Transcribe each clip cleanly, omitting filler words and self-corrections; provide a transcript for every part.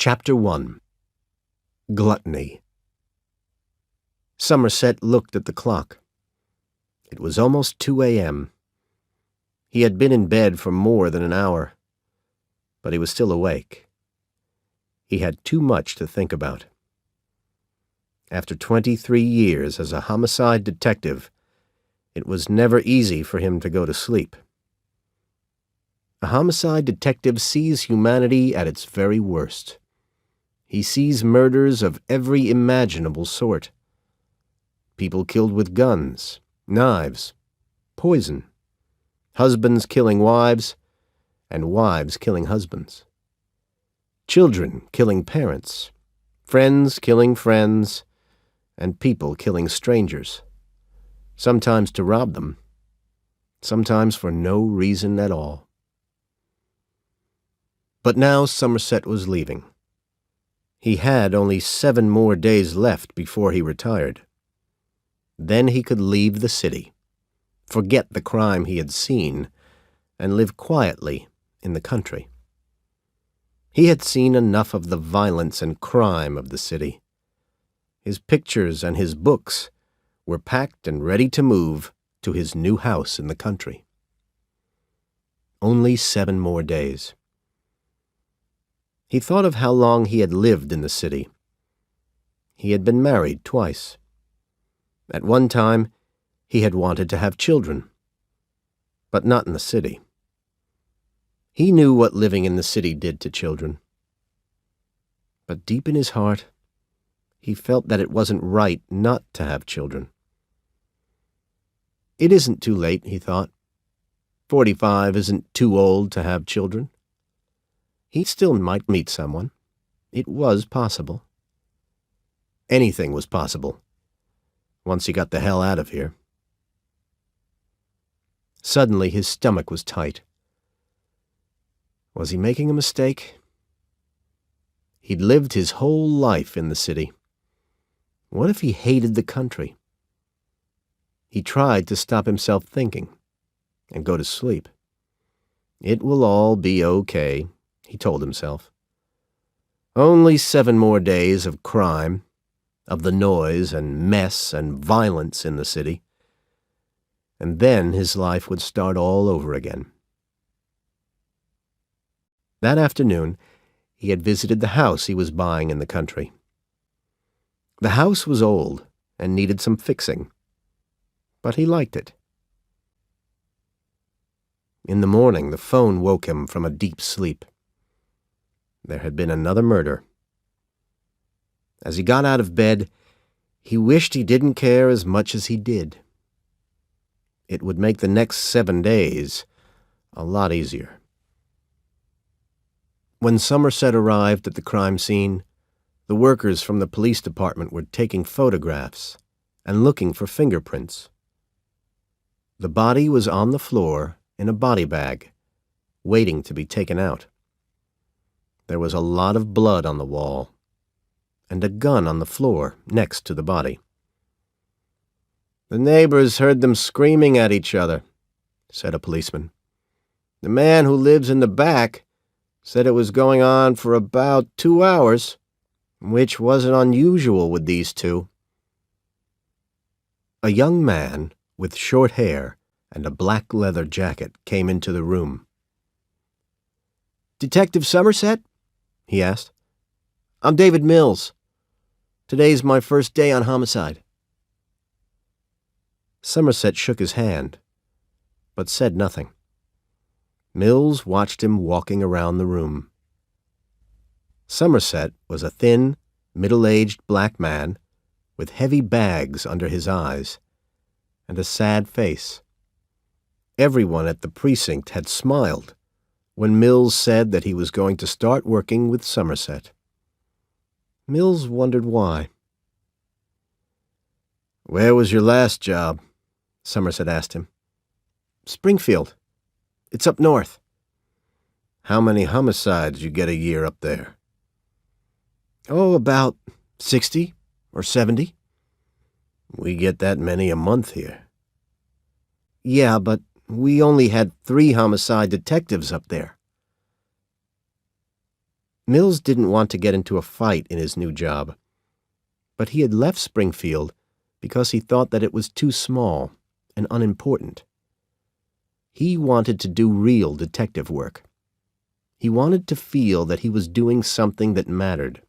Chapter 1. Gluttony. Somerset looked at the clock. It was almost 2 a.m. He had been in bed for more than an hour, but he was still awake. He had too much to think about. After 23 years as a homicide detective, it was never easy for him to go to sleep. A homicide detective sees humanity at its very worst. He sees murders of every imaginable sort. People killed with guns, knives, poison, husbands killing wives, and wives killing husbands. Children killing parents, friends killing friends, and people killing strangers, sometimes to rob them, sometimes for no reason at all. But now Somerset was leaving. He had only 7 more days left before he retired. Then he could leave the city, forget the crime he had seen, and live quietly in the country. He had seen enough of the violence and crime of the city. His pictures and his books were packed and ready to move to his new house in the country. Only 7 more days. He thought of how long he had lived in the city. He had been married twice. At one time, he had wanted to have children, but not in the city. He knew what living in the city did to children. But deep in his heart, he felt that it wasn't right not to have children. It isn't too late, he thought. 45 isn't too old to have children. He still might meet someone. It was possible. Anything was possible, once he got the hell out of here. Suddenly his stomach was tight. Was he making a mistake? He'd lived his whole life in the city. What if he hated the country? He tried to stop himself thinking and go to sleep. It will all be okay, he told himself. Only 7 more days of crime, of the noise and mess and violence in the city, and then his life would start all over again. That afternoon, he had visited the house he was buying in the country. The house was old and needed some fixing, but he liked it. In the morning, the phone woke him from a deep sleep. There had been another murder. As he got out of bed, he wished he didn't care as much as he did. It would make the next 7 days a lot easier. When Somerset arrived at the crime scene, the workers from the police department were taking photographs and looking for fingerprints. The body was on the floor in a body bag, waiting to be taken out. There was a lot of blood on the wall, and a gun on the floor next to the body. "The neighbors heard them screaming at each other," said a policeman. "The man who lives in the back said it was going on for about 2 hours, which wasn't unusual with these two." A young man with short hair and a black leather jacket came into the room. "Detective Somerset?" he asked. "I'm David Mills. Today's my first day on homicide." Somerset shook his hand, but said nothing. Mills watched him walking around the room. Somerset was a thin, middle-aged black man with heavy bags under his eyes and a sad face. Everyone at the precinct had smiled when Mills said that he was going to start working with Somerset. Mills wondered why. "Where was your last job?" Somerset asked him. "Springfield. It's up north." "How many homicides you get a year up there?" "Oh, about 60 or 70. "We get that many a month here." "Yeah, but we only had 3 homicide detectives up there." Mills didn't want to get into a fight in his new job, but he had left Springfield because he thought that it was too small and unimportant. He wanted to do real detective work. He wanted to feel that he was doing something that mattered.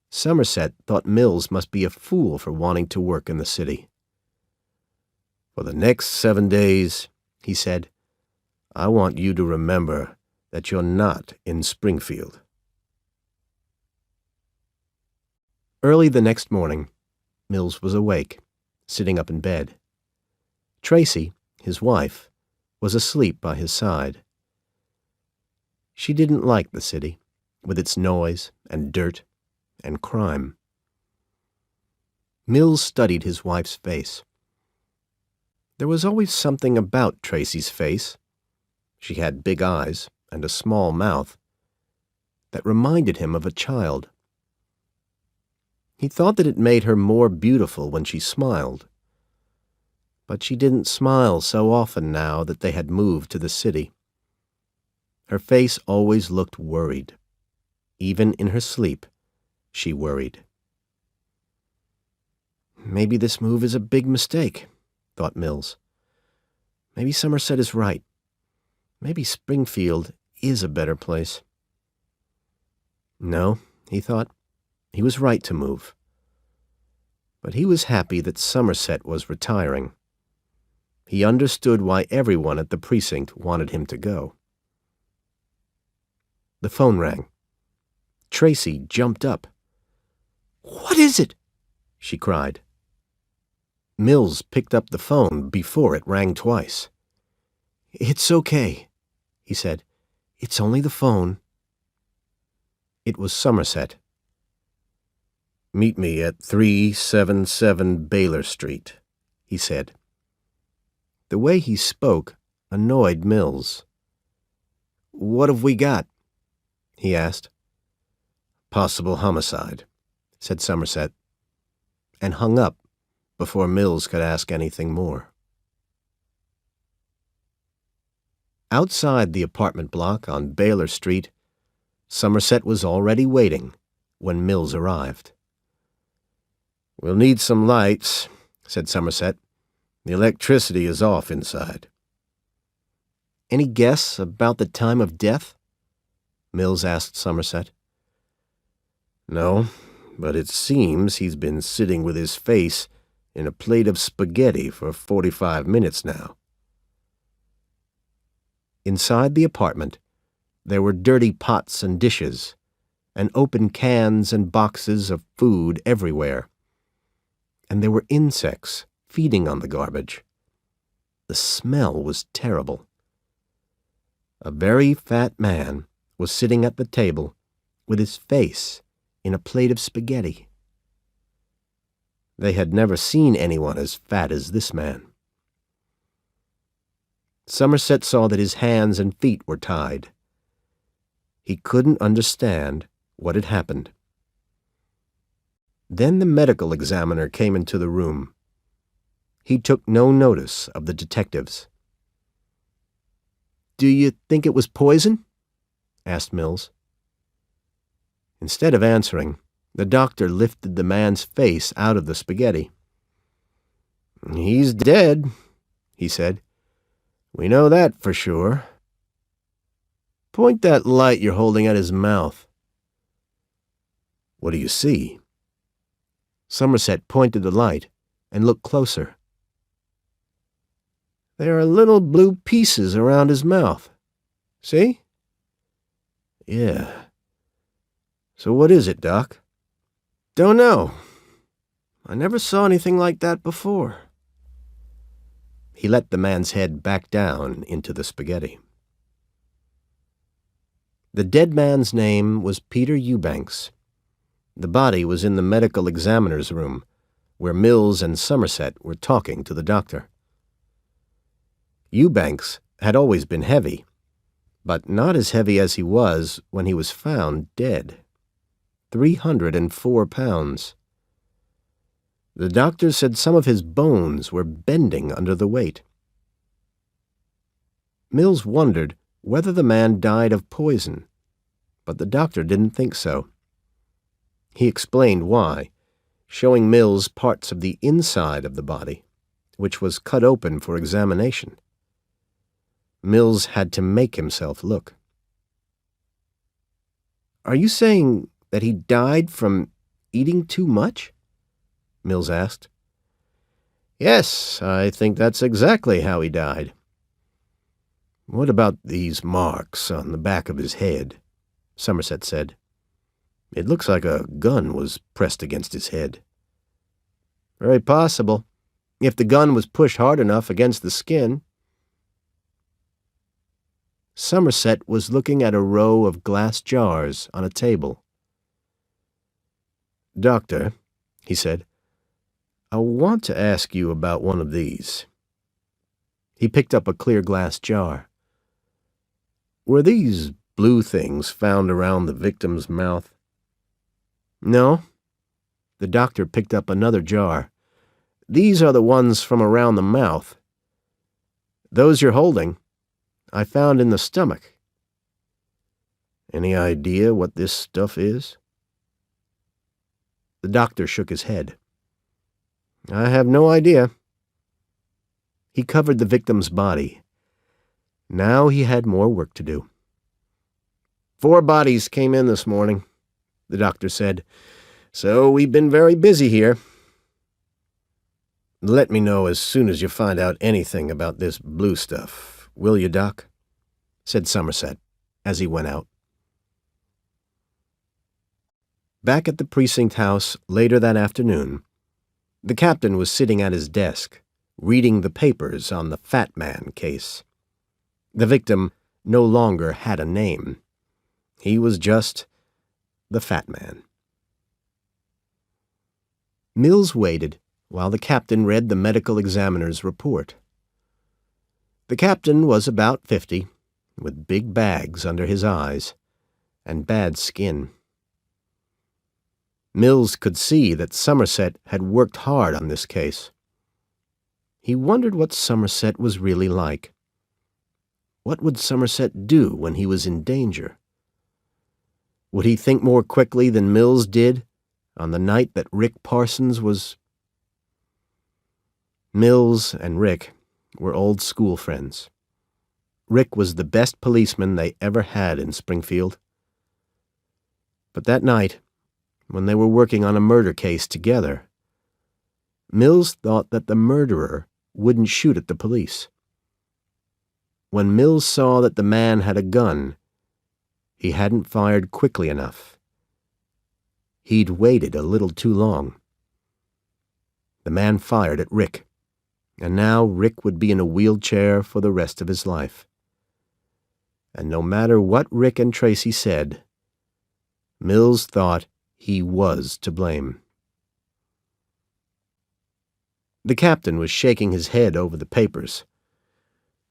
Somerset thought Mills must be a fool for wanting to work in the city. "For the next 7 days," he said, "I want you to remember that you're not in Springfield." Early the next morning, Mills was awake, sitting up in bed. Tracy, his wife, was asleep by his side. She didn't like the city, with its noise and dirt and crime. Mills studied his wife's face. There was always something about Tracy's face. She had big eyes and a small mouth that reminded him of a child. He thought that it made her more beautiful when she smiled. But she didn't smile so often now that they had moved to the city. Her face always looked worried. Even in her sleep, she worried. "Maybe this move is a big mistake," thought Mills. "Maybe Somerset is right. Maybe Springfield is a better place." No, he thought, he was right to move. But he was happy that Somerset was retiring. He understood why everyone at the precinct wanted him to go. The phone rang. Tracy jumped up. "What is it?" she cried. Mills picked up the phone before it rang twice. "It's okay," he said. "It's only the phone." It was Somerset. "Meet me at 377 Baylor Street," he said. The way he spoke annoyed Mills. "What have we got?" he asked. "Possible homicide," said Somerset, and hung up before Mills could ask anything more. Outside the apartment block on Baylor Street, Somerset was already waiting when Mills arrived. "We'll need some lights," said Somerset. "The electricity is off inside." "Any guess about the time of death?" Mills asked Somerset. "No, but it seems he's been sitting with his face in a plate of spaghetti for 45 minutes now." Inside the apartment, there were dirty pots and dishes, and open cans and boxes of food everywhere. And there were insects feeding on the garbage. The smell was terrible. A very fat man was sitting at the table with his face in a plate of spaghetti. They had never seen anyone as fat as this man. Somerset saw that his hands and feet were tied. He couldn't understand what had happened. Then the medical examiner came into the room. He took no notice of the detectives. "Do you think it was poison?" asked Mills. Instead of answering, the doctor lifted the man's face out of the spaghetti. "He's dead," he said. "We know that for sure. Point that light you're holding at his mouth." "What do you see?" Somerset pointed the light and looked closer. "There are little blue pieces around his mouth. See?" "Yeah. So what is it, Doc?" "Don't know. I never saw anything like that before." He let the man's head back down into the spaghetti. The dead man's name was Peter Eubanks. The body was in the medical examiner's room, where Mills and Somerset were talking to the doctor. Eubanks had always been heavy, but not as heavy as he was when he was found dead. 304 pounds. The doctor said some of his bones were bending under the weight. Mills wondered whether the man died of poison, but the doctor didn't think so. He explained why, showing Mills parts of the inside of the body, which was cut open for examination. Mills had to make himself look. "Are you saying that he died from eating too much?" Mills asked. "Yes, I think that's exactly how he died." "What about these marks on the back of his head?" Somerset said. "It looks like a gun was pressed against his head." "Very possible, if the gun was pushed hard enough against the skin." Somerset was looking at a row of glass jars on a table. "Doctor," he said, "I want to ask you about one of these." He picked up a clear glass jar. "Were these blue things found around the victim's mouth?" "No." The doctor picked up another jar. "These are the ones from around the mouth. Those you're holding, I found in the stomach." "Any idea what this stuff is?" The doctor shook his head. "I have no idea." He covered the victim's body. Now he had more work to do. 4 bodies came in this morning," the doctor said, "so we've been very busy here." "Let me know as soon as you find out anything about this blue stuff, will you, Doc?" said Somerset as he went out. Back at the precinct house later that afternoon, the captain was sitting at his desk, reading the papers on the Fat Man case. The victim no longer had a name. He was just the Fat Man. Mills waited while the captain read the medical examiner's report. The captain was about 50, with big bags under his eyes and bad skin. Mills could see that Somerset had worked hard on this case. He wondered what Somerset was really like. What would Somerset do when he was in danger? Would he think more quickly than Mills did on the night that Rick Parsons was... Mills and Rick were old school friends. Rick was the best policeman they ever had in Springfield. But that night, when they were working on a murder case together, Mills thought that the murderer wouldn't shoot at the police. When Mills saw that the man had a gun, he hadn't fired quickly enough. He'd waited a little too long. The man fired at Rick, and now Rick would be in a wheelchair for the rest of his life. And no matter what Rick and Tracy said, Mills thought he was to blame. The captain was shaking his head over the papers.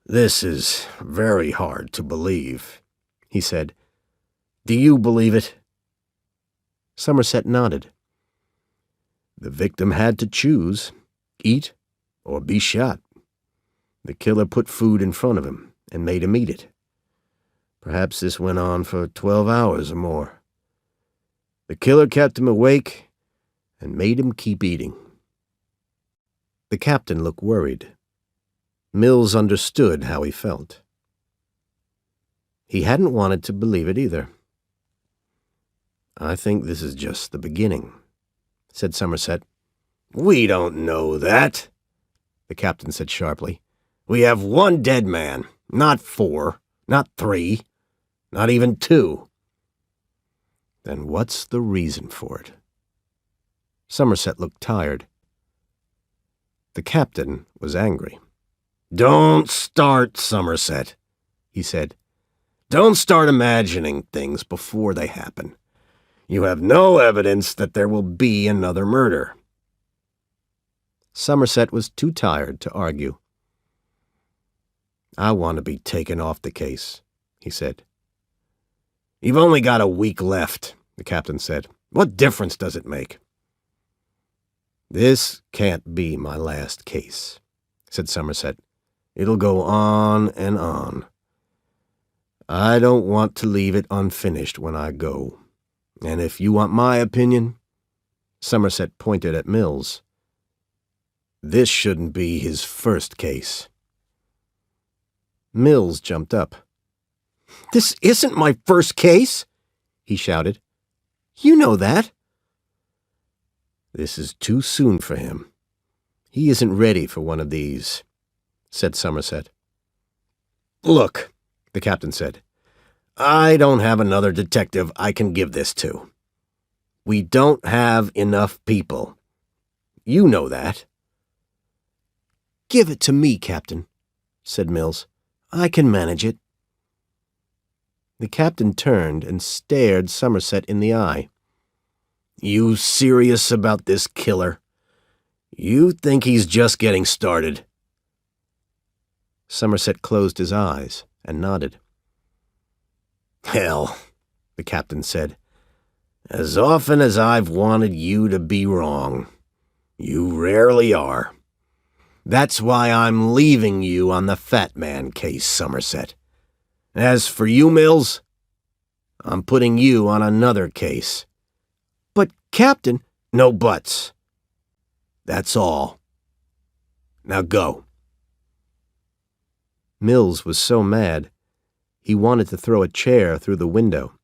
"This is very hard to believe," he said. "Do you believe it?" Somerset nodded. "The victim had to choose, eat or be shot. The killer put food in front of him and made him eat it. Perhaps this went on for 12 hours or more. The killer kept him awake and made him keep eating." The captain looked worried. Mills understood how he felt. He hadn't wanted to believe it either. "I think this is just the beginning," said Somerset. "We don't know that," the captain said sharply. "We have 1 dead man, not 4, not 3, not even 2. Then what's the reason for it?" Somerset looked tired. The captain was angry. "Don't start, Somerset," he said. "Don't start imagining things before they happen. You have no evidence that there will be another murder." Somerset was too tired to argue. "I want to be taken off the case," he said. "You've only got a week left," the captain said. "What difference does it make?" "This can't be my last case," said Somerset. "It'll go on and on. I don't want to leave it unfinished when I go. And if you want my opinion," Somerset pointed at Mills, "this shouldn't be his first case." Mills jumped up. "This isn't my first case," he shouted. "You know that." "This is too soon for him. He isn't ready for one of these," said Somerset. "Look," the captain said, "I don't have another detective I can give this to. We don't have enough people. You know that." "Give it to me, Captain," said Mills. "I can manage it." The captain turned and stared Somerset in the eye. "You serious about this killer? You think he's just getting started?" Somerset closed his eyes and nodded. "Hell," the captain said, "as often as I've wanted you to be wrong, you rarely are. That's why I'm leaving you on the Fat Man case, Somerset. As for you, Mills, I'm putting you on another case." "But, Captain—" "No buts. That's all. Now go." Mills was so mad, he wanted to throw a chair through the window.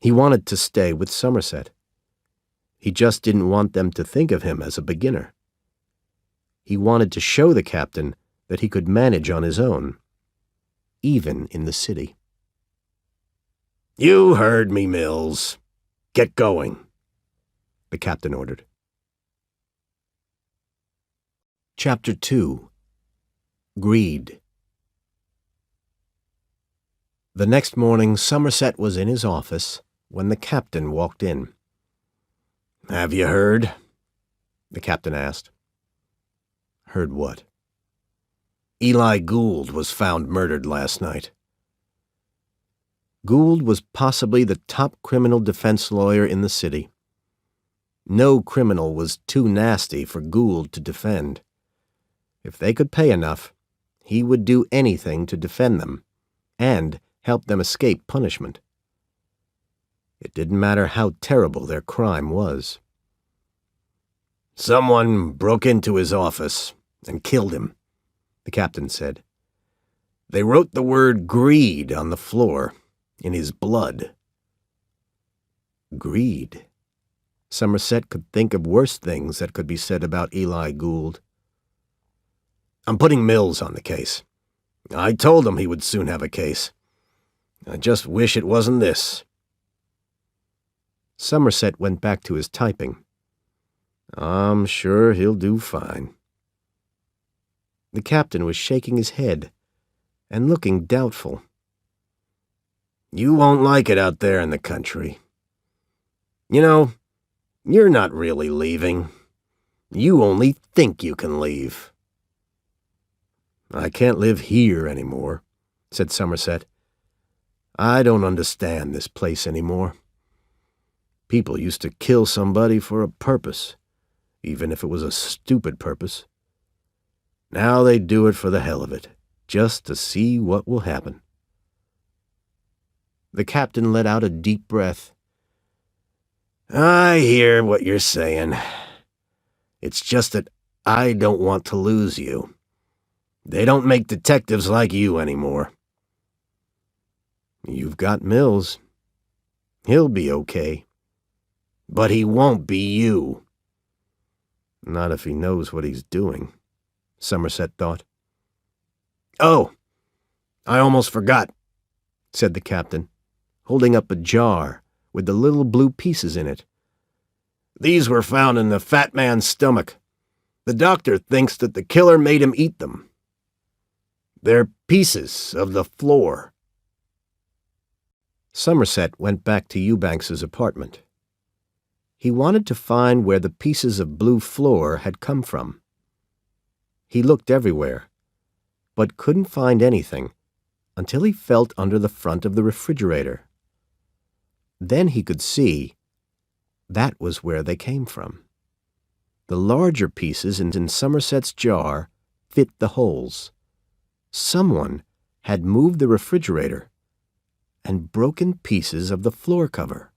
He wanted to stay with Somerset. He just didn't want them to think of him as a beginner. He wanted to show the captain that he could manage on his own, even in the city. "You heard me, Mills. Get going," the captain ordered. Chapter 2. Greed. The next morning, Somerset was in his office when the captain walked in. "Have you heard?" the captain asked. "Heard what?" "Eli Gould was found murdered last night." Gould was possibly the top criminal defense lawyer in the city. No criminal was too nasty for Gould to defend. If they could pay enough, he would do anything to defend them and help them escape punishment. It didn't matter how terrible their crime was. "Someone broke into his office and killed him," the captain said. "They wrote the word greed on the floor, in his blood." Greed. Somerset could think of worse things that could be said about Eli Gould. "I'm putting Mills on the case. I told him he would soon have a case. I just wish it wasn't this." Somerset went back to his typing. "I'm sure he'll do fine." The captain was shaking his head and looking doubtful. "You won't like it out there in the country. You know, you're not really leaving. You only think you can leave." "I can't live here anymore," said Somerset. "I don't understand this place anymore. People used to kill somebody for a purpose, even if it was a stupid purpose. Now they do it for the hell of it, just to see what will happen." The captain let out a deep breath. "I hear what you're saying. It's just that I don't want to lose you. They don't make detectives like you anymore." "You've got Mills. He'll be okay." "But he won't be you." "Not if he knows what he's doing," Somerset thought. "Oh, I almost forgot," said the captain, holding up a jar with the little blue pieces in it. "These were found in the fat man's stomach. The doctor thinks that the killer made him eat them. They're pieces of the floor." Somerset went back to Eubanks's apartment. He wanted to find where the pieces of blue floor had come from. He looked everywhere, but couldn't find anything until he felt under the front of the refrigerator. Then he could see that was where they came from. The larger pieces in Somerset's jar fit the holes. Someone had moved the refrigerator and broken pieces of the floor cover.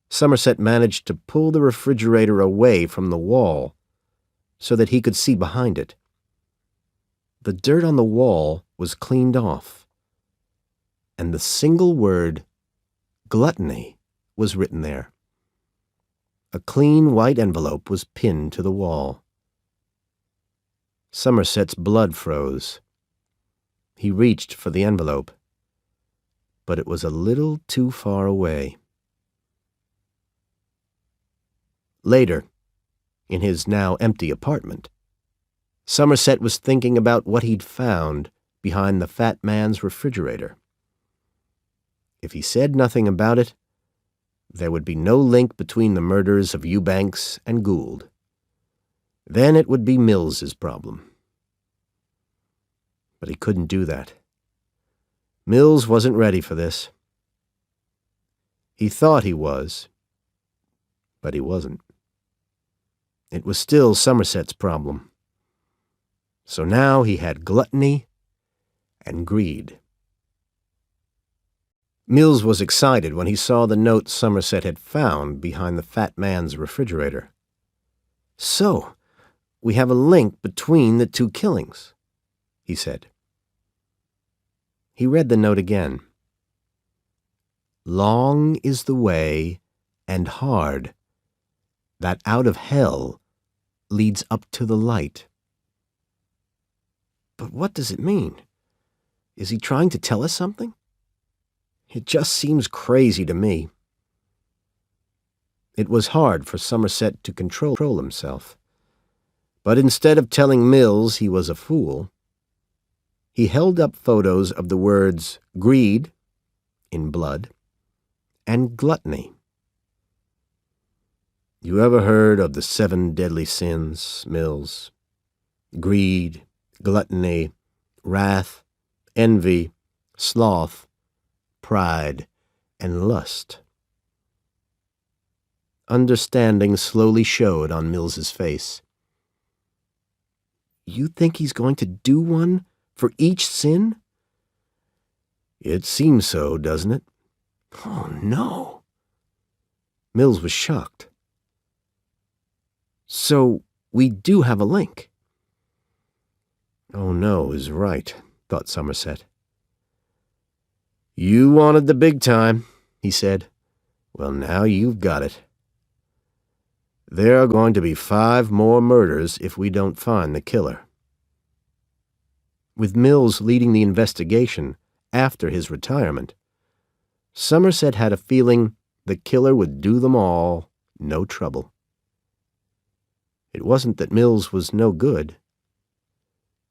Somerset managed to pull the refrigerator away from the wall so that he could see behind it. The dirt on the wall was cleaned off, and the single word, gluttony, was written there. A clean white envelope was pinned to the wall. Somerset's blood froze. He reached for the envelope, but it was a little too far away. Later, in his now empty apartment, Somerset was thinking about what he'd found behind the fat man's refrigerator. If he said nothing about it, there would be no link between the murders of Eubanks and Gould. Then it would be Mills's problem. But he couldn't do that. Mills wasn't ready for this. He thought he was, but he wasn't. It was still Somerset's problem. So now he had gluttony and greed. Mills was excited when he saw the note Somerset had found behind the fat man's refrigerator. "So, we have a link between the two killings," he said. He read the note again. "Long is the way, and hard, that out of hell leads up to the light." But what does it mean? Is he trying to tell us something? It just seems crazy to me. It was hard for Somerset to control himself. But instead of telling Mills he was a fool, he held up photos of the words greed, in blood, and gluttony. "You ever heard of the 7 deadly sins, Mills? Greed, gluttony, wrath, envy, sloth, pride, and lust." Understanding slowly showed on Mills's face. "You think he's going to do one for each sin?" "It seems so, doesn't it?" "Oh, no." Mills was shocked. "So we do have a link." "Oh, no is right," thought Somerset. "You wanted the big time," he said. "Well, now you've got it. There are going to be 5 more murders if we don't find the killer." With Mills leading the investigation after his retirement, Somerset had a feeling the killer would do them all no trouble. It wasn't that Mills was no good.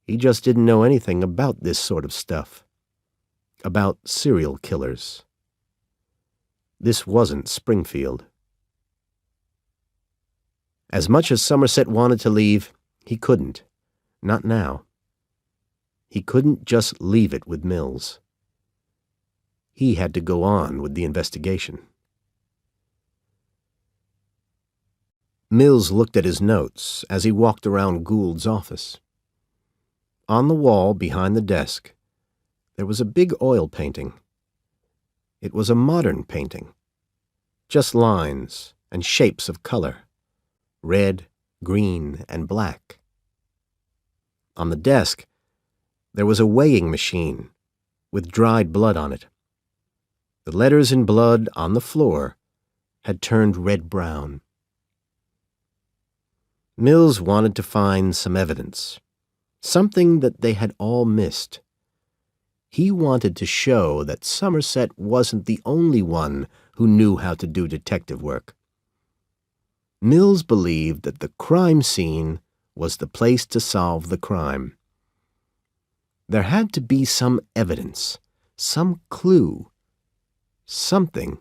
He just didn't know anything about this sort of stuff, about serial killers. This wasn't Springfield. As much as Somerset wanted to leave, he couldn't. Not now. He couldn't just leave it with Mills. He had to go on with the investigation. Mills looked at his notes as he walked around Gould's office. On the wall behind the desk, there was a big oil painting. It was a modern painting, just lines and shapes of color, red, green, and black. On the desk, there was a weighing machine with dried blood on it. The letters in blood on the floor had turned red-brown. Mills wanted to find some evidence, something that they had all missed. He wanted to show that Somerset wasn't the only one who knew how to do detective work. Mills believed that the crime scene was the place to solve the crime. There had to be some evidence, some clue, something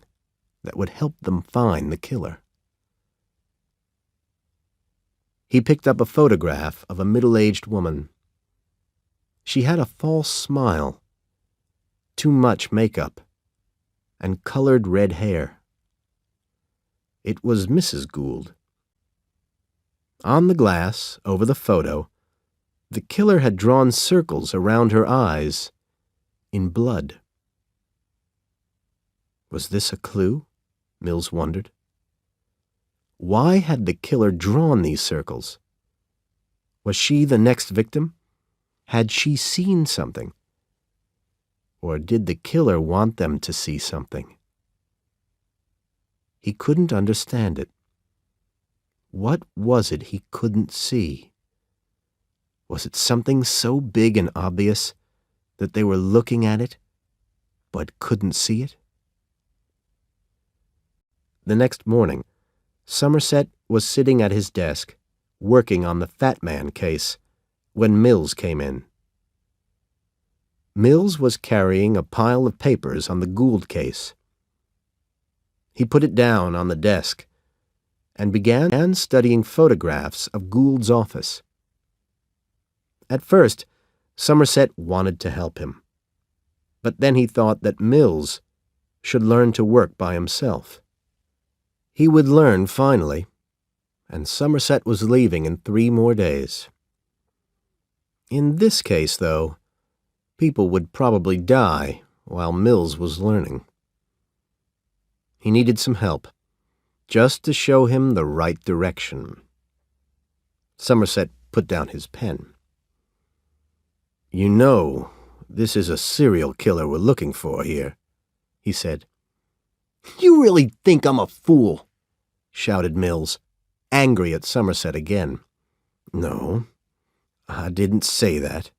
that would help them find the killer. He picked up a photograph of a middle-aged woman. She had a false smile, too much makeup, and colored red hair. It was Mrs. Gould. On the glass, over the photo, the killer had drawn circles around her eyes in blood. Was this a clue? Mills wondered. Why had the killer drawn these circles? Was she the next victim? Had she seen something? Or did the killer want them to see something? He couldn't understand it. What was it he couldn't see? Was it something so big and obvious that they were looking at it but couldn't see it? The next morning, Somerset was sitting at his desk, working on the Fat Man case, when Mills came in. Mills was carrying a pile of papers on the Gould case. He put it down on the desk and began studying photographs of Gould's office. At first, Somerset wanted to help him, but then he thought that Mills should learn to work by himself. He would learn finally, and Somerset was leaving in 3 more days. In this case, though, people would probably die while Mills was learning. He needed some help, just to show him the right direction. Somerset put down his pen. "You know, this is a serial killer we're looking for here," he said. "You really think I'm a fool?" shouted Mills, angry at Somerset again. "No, I didn't say that."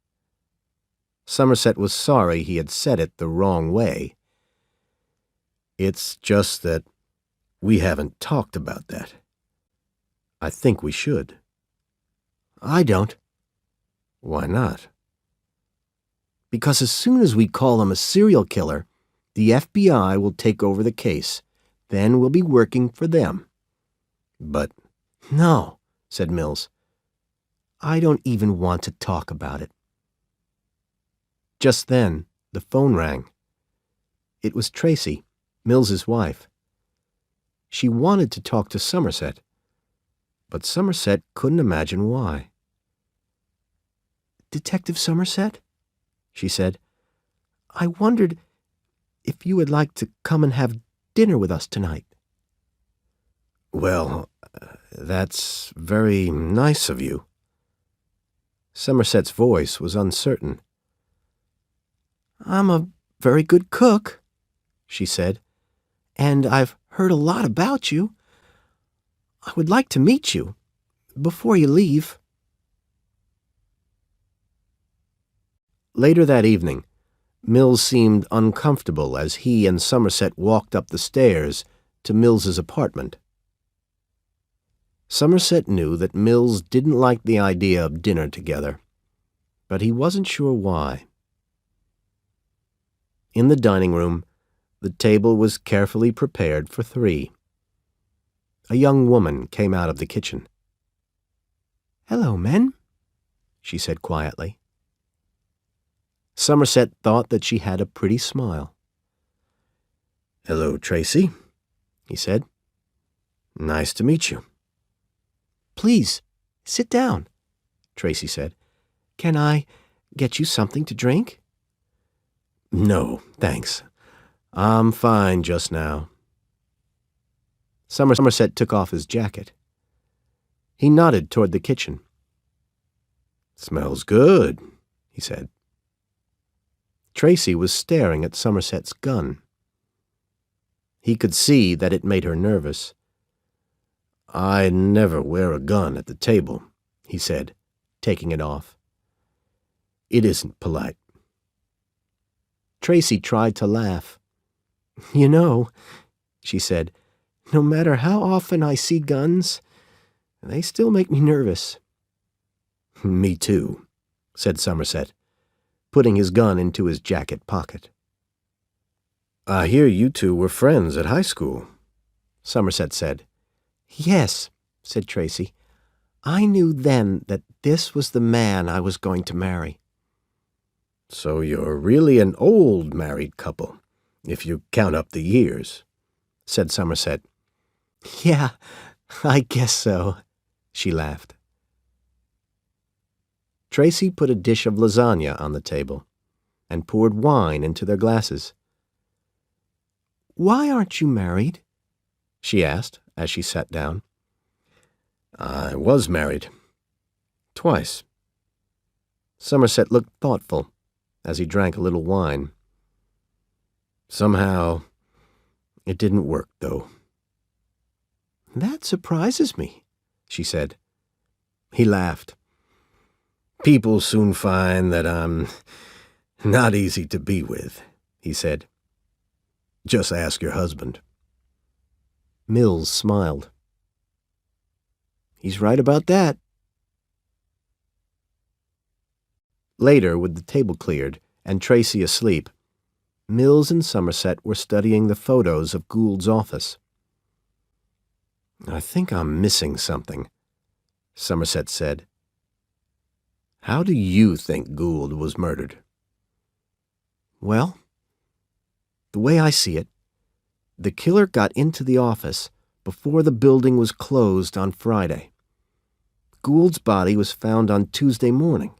Somerset was sorry he had said it the wrong way. "It's just that we haven't talked about that. I think we should." "I don't." "Why not?" "Because as soon as we call him a serial killer, the FBI will take over the case. Then we'll be working for them." "But—" "No," said Mills. "I don't even want to talk about it." Just then, the phone rang. It was Tracy, Mills's wife. She wanted to talk to Somerset, but Somerset couldn't imagine why. "Detective Somerset," she said, "I wondered if you would like to come and have dinner with us tonight." "Well, that's very nice of you." Somerset's voice was uncertain. "I'm a very good cook," she said, "and I've heard a lot about you. I would like to meet you before you leave." Later that evening, Mills seemed uncomfortable as he and Somerset walked up the stairs to Mills's apartment. Somerset knew that Mills didn't like the idea of dinner together, but he wasn't sure why. In the dining room, the table was carefully prepared for 3. A young woman came out of the kitchen. "Hello, men," she said quietly. Somerset thought that she had a pretty smile. "Hello, Tracy," he said. "Nice to meet you." "Please, sit down," Tracy said. "Can I get you something to drink?" "No, thanks. I'm fine just now." Somerset took off his jacket. He nodded toward the kitchen. "Smells good," he said. Tracy was staring at Somerset's gun. He could see that it made her nervous. "I never wear a gun at the table," he said, taking it off. "It isn't polite." Tracy tried to laugh. "You know," she said, "no matter how often I see guns, they still make me nervous." "Me too," said Somerset, putting his gun into his jacket pocket. "I hear you two were friends at high school," Somerset said. "Yes," said Tracy. "I knew then that this was the man I was going to marry." "So you're really an old married couple, if you count up the years," said Somerset. "Yeah, I guess so," she laughed. Tracy put a dish of lasagna on the table, and poured wine into their glasses. "Why aren't you married?" she asked as she sat down. "I was married. Twice." Somerset looked thoughtful as he drank a little wine. "Somehow, it didn't work, though." "That surprises me," she said. He laughed. "People soon find that I'm not easy to be with," he said. "Just ask your husband." Mills smiled. "He's right about that." Later, with the table cleared and Tracy asleep, Mills and Somerset were studying the photos of Gould's office. "I think I'm missing something," Somerset said. "How do you think Gould was murdered?" "Well, the way I see it, the killer got into the office before the building was closed on Friday. Gould's body was found on Tuesday morning.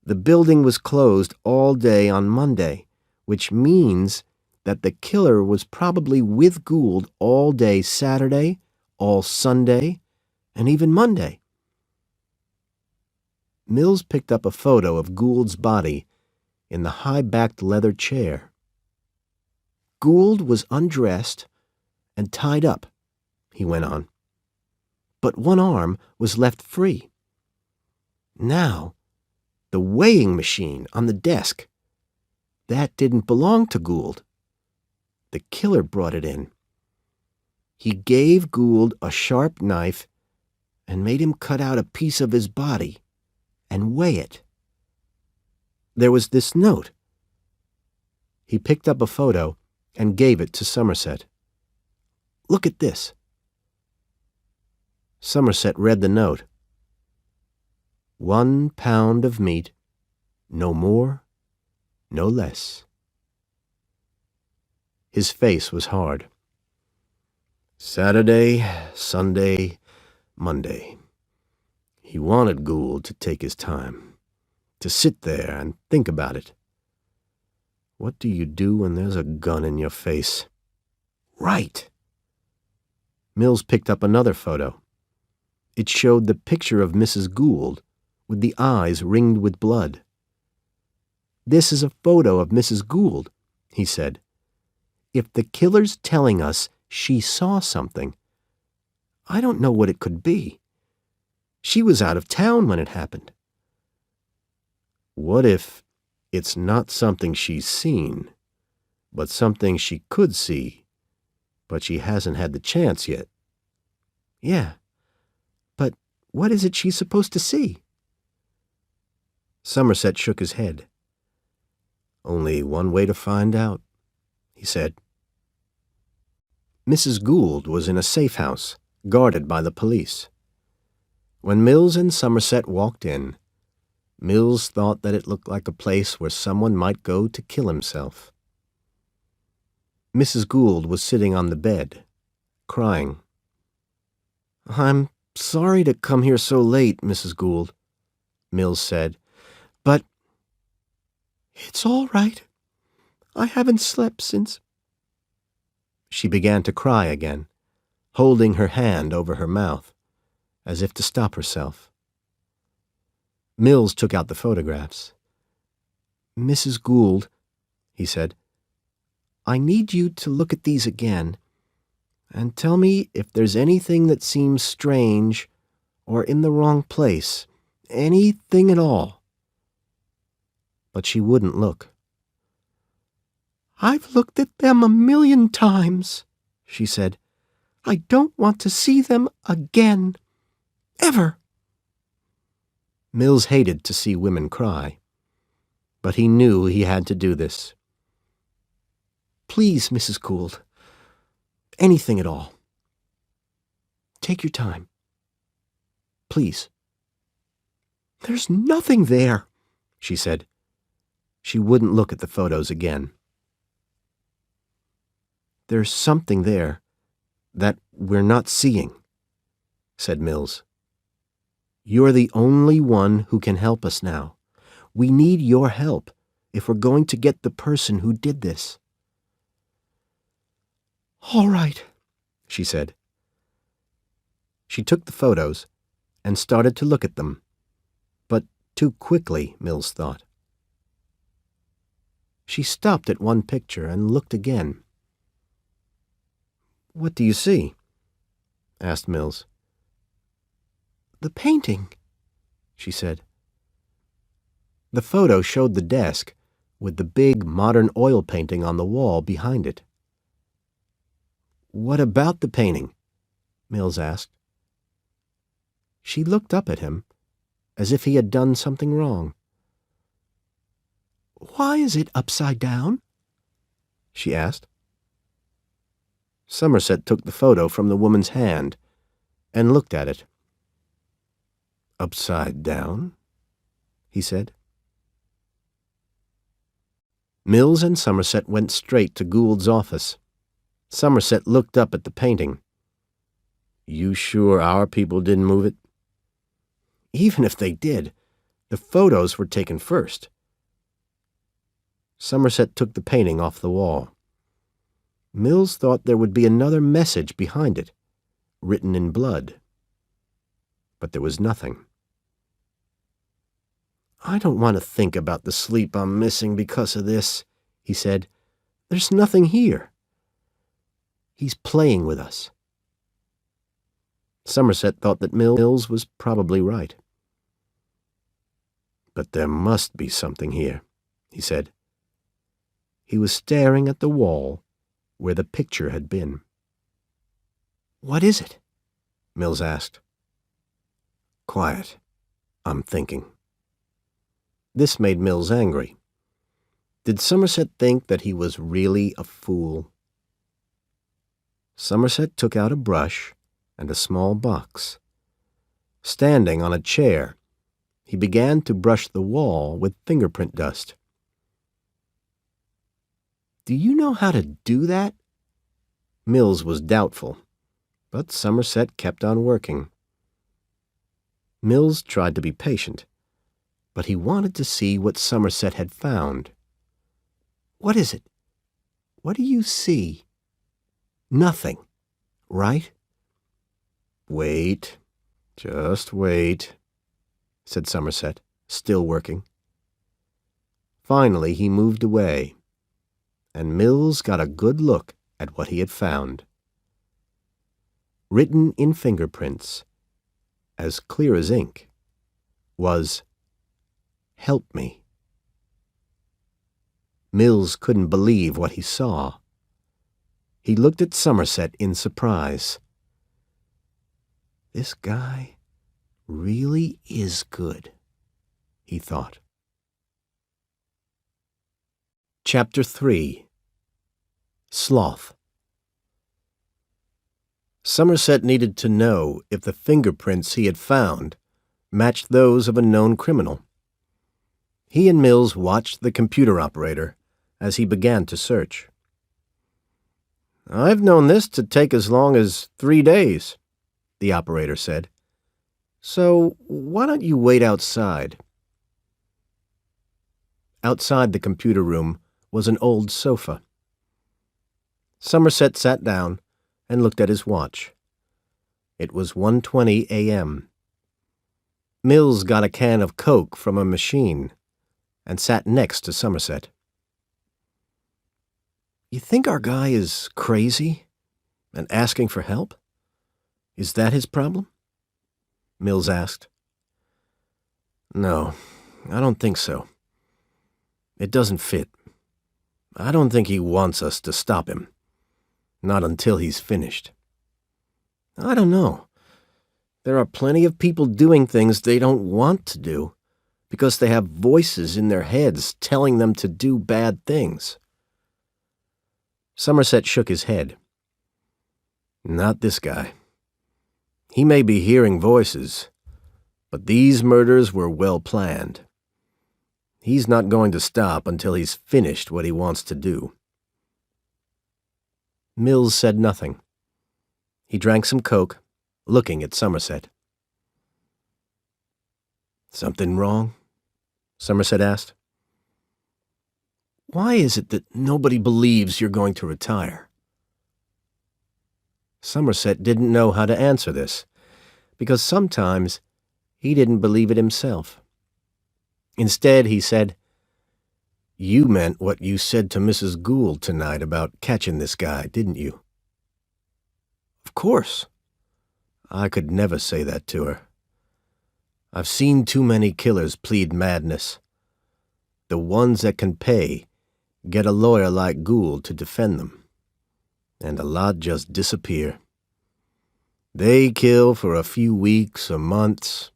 The building was closed all day on Monday, which means that the killer was probably with Gould all day Saturday, all Sunday, and even Monday." Mills picked up a photo of Gould's body in the high-backed leather chair. "Gould was undressed and tied up," he went on, "but one arm was left free. Now, the weighing machine on the desk, that didn't belong to Gould. The killer brought it in. He gave Gould a sharp knife and made him cut out a piece of his body and weigh it. There was this note." He picked up a photo and gave it to Somerset. "Look at this." Somerset read the note. "1 pound of meat, no more, no less." His face was hard. "Saturday, Sunday, Monday. He wanted Gould to take his time, to sit there and think about it. What do you do when there's a gun in your face?" "Right." Mills picked up another photo. It showed the picture of Mrs. Gould with the eyes ringed with blood. "This is a photo of Mrs. Gould," he said. "If the killer's telling us she saw something, I don't know what it could be. She was out of town when it happened." "What if it's not something she's seen, but something she could see, but she hasn't had the chance yet?" "Yeah, but what is it she's supposed to see?" Somerset shook his head. "Only one way to find out," he said. Mrs. Gould was in a safe house, guarded by the police. When Mills and Somerset walked in, Mills thought that it looked like a place where someone might go to kill himself. Mrs. Gould was sitting on the bed, crying. "I'm sorry to come here so late, Mrs. Gould," Mills said, "but—" "It's all right. I haven't slept since—" She began to cry again, holding her hand over her mouth, as if to stop herself. Mills took out the photographs. "Mrs. Gould," he said, "I need you to look at these again and tell me if there's anything that seems strange or in the wrong place, anything at all." But she wouldn't look. "I've looked at them 1,000,000 times," she said. "I don't want to see them again. Ever." Mills hated to see women cry, but he knew he had to do this. "Please, Mrs. Gould, anything at all. Take your time. Please." "There's nothing there," she said. She wouldn't look at the photos again. "There's something there that we're not seeing," said Mills. "You're the only one who can help us now. We need your help, if we're going to get the person who did this." "All right," she said. She took the photos and started to look at them, but too quickly, Mills thought. She stopped at one picture and looked again. "What do you see?" asked Mills. "The painting," she said. The photo showed the desk with the big modern oil painting on the wall behind it. "What about the painting?" Mills asked. She looked up at him as if he had done something wrong. "Why is it upside down?" she asked. Somerset took the photo from the woman's hand and looked at it. "Upside down?" he said. Mills and Somerset went straight to Gould's office. Somerset looked up at the painting. "You sure our people didn't move it?" "Even if they did, the photos were taken first." Somerset took the painting off the wall. Mills thought there would be another message behind it, written in blood. But there was nothing. "I don't want to think about the sleep I'm missing because of this," he said. "There's nothing here. He's playing with us." Somerset thought that Mills was probably right. "But there must be something here," he said. He was staring at the wall where the picture had been. "What is it?" Mills asked. "Quiet. I'm thinking." This made Mills angry. Did Somerset think that he was really a fool? Somerset took out a brush and a small box. Standing on a chair, he began to brush the wall with fingerprint dust. "Do you know how to do that?" Mills was doubtful, but Somerset kept on working. Mills tried to be patient, but he wanted to see what Somerset had found. "What is it? What do you see?" "Nothing, right?" "Wait, just wait," said Somerset, still working. Finally he moved away, and Mills got a good look at what he had found. Written in fingerprints, as clear as ink, was, "Help me." Mills couldn't believe what he saw. He looked at Somerset in surprise. "This guy really is good," he thought. Chapter 3. Sloth. Somerset needed to know if the fingerprints he had found matched those of a known criminal. He and Mills watched the computer operator as he began to search. "I've known this to take as long as 3 days, the operator said. "So why don't you wait outside?" Outside the computer room was an old sofa. Somerset sat down and looked at his watch. It was 1:20 a.m. Mills got a can of Coke from a machine and sat next to Somerset. "You think our guy is crazy and asking for help? Is that his problem?" Mills asked. "No, I don't think so. It doesn't fit. I don't think he wants us to stop him. Not until he's finished." "I don't know. There are plenty of people doing things they don't want to do because they have voices in their heads telling them to do bad things." Somerset shook his head. "Not this guy. He may be hearing voices, but these murders were well planned. He's not going to stop until he's finished what he wants to do." Mills said nothing. He drank some Coke, looking at Somerset. "Something wrong?" Somerset asked. Why is it that nobody believes you're going to retire? Somerset didn't know how to answer this, because sometimes he didn't believe it himself. Instead, he said, "You meant what you said to Mrs. Gould tonight about catching this guy, didn't you?" "Of course. I could never say that to her. I've seen too many killers plead madness. The ones that can pay get a lawyer like Gould to defend them, and a lot just disappear. They kill for a few weeks or months,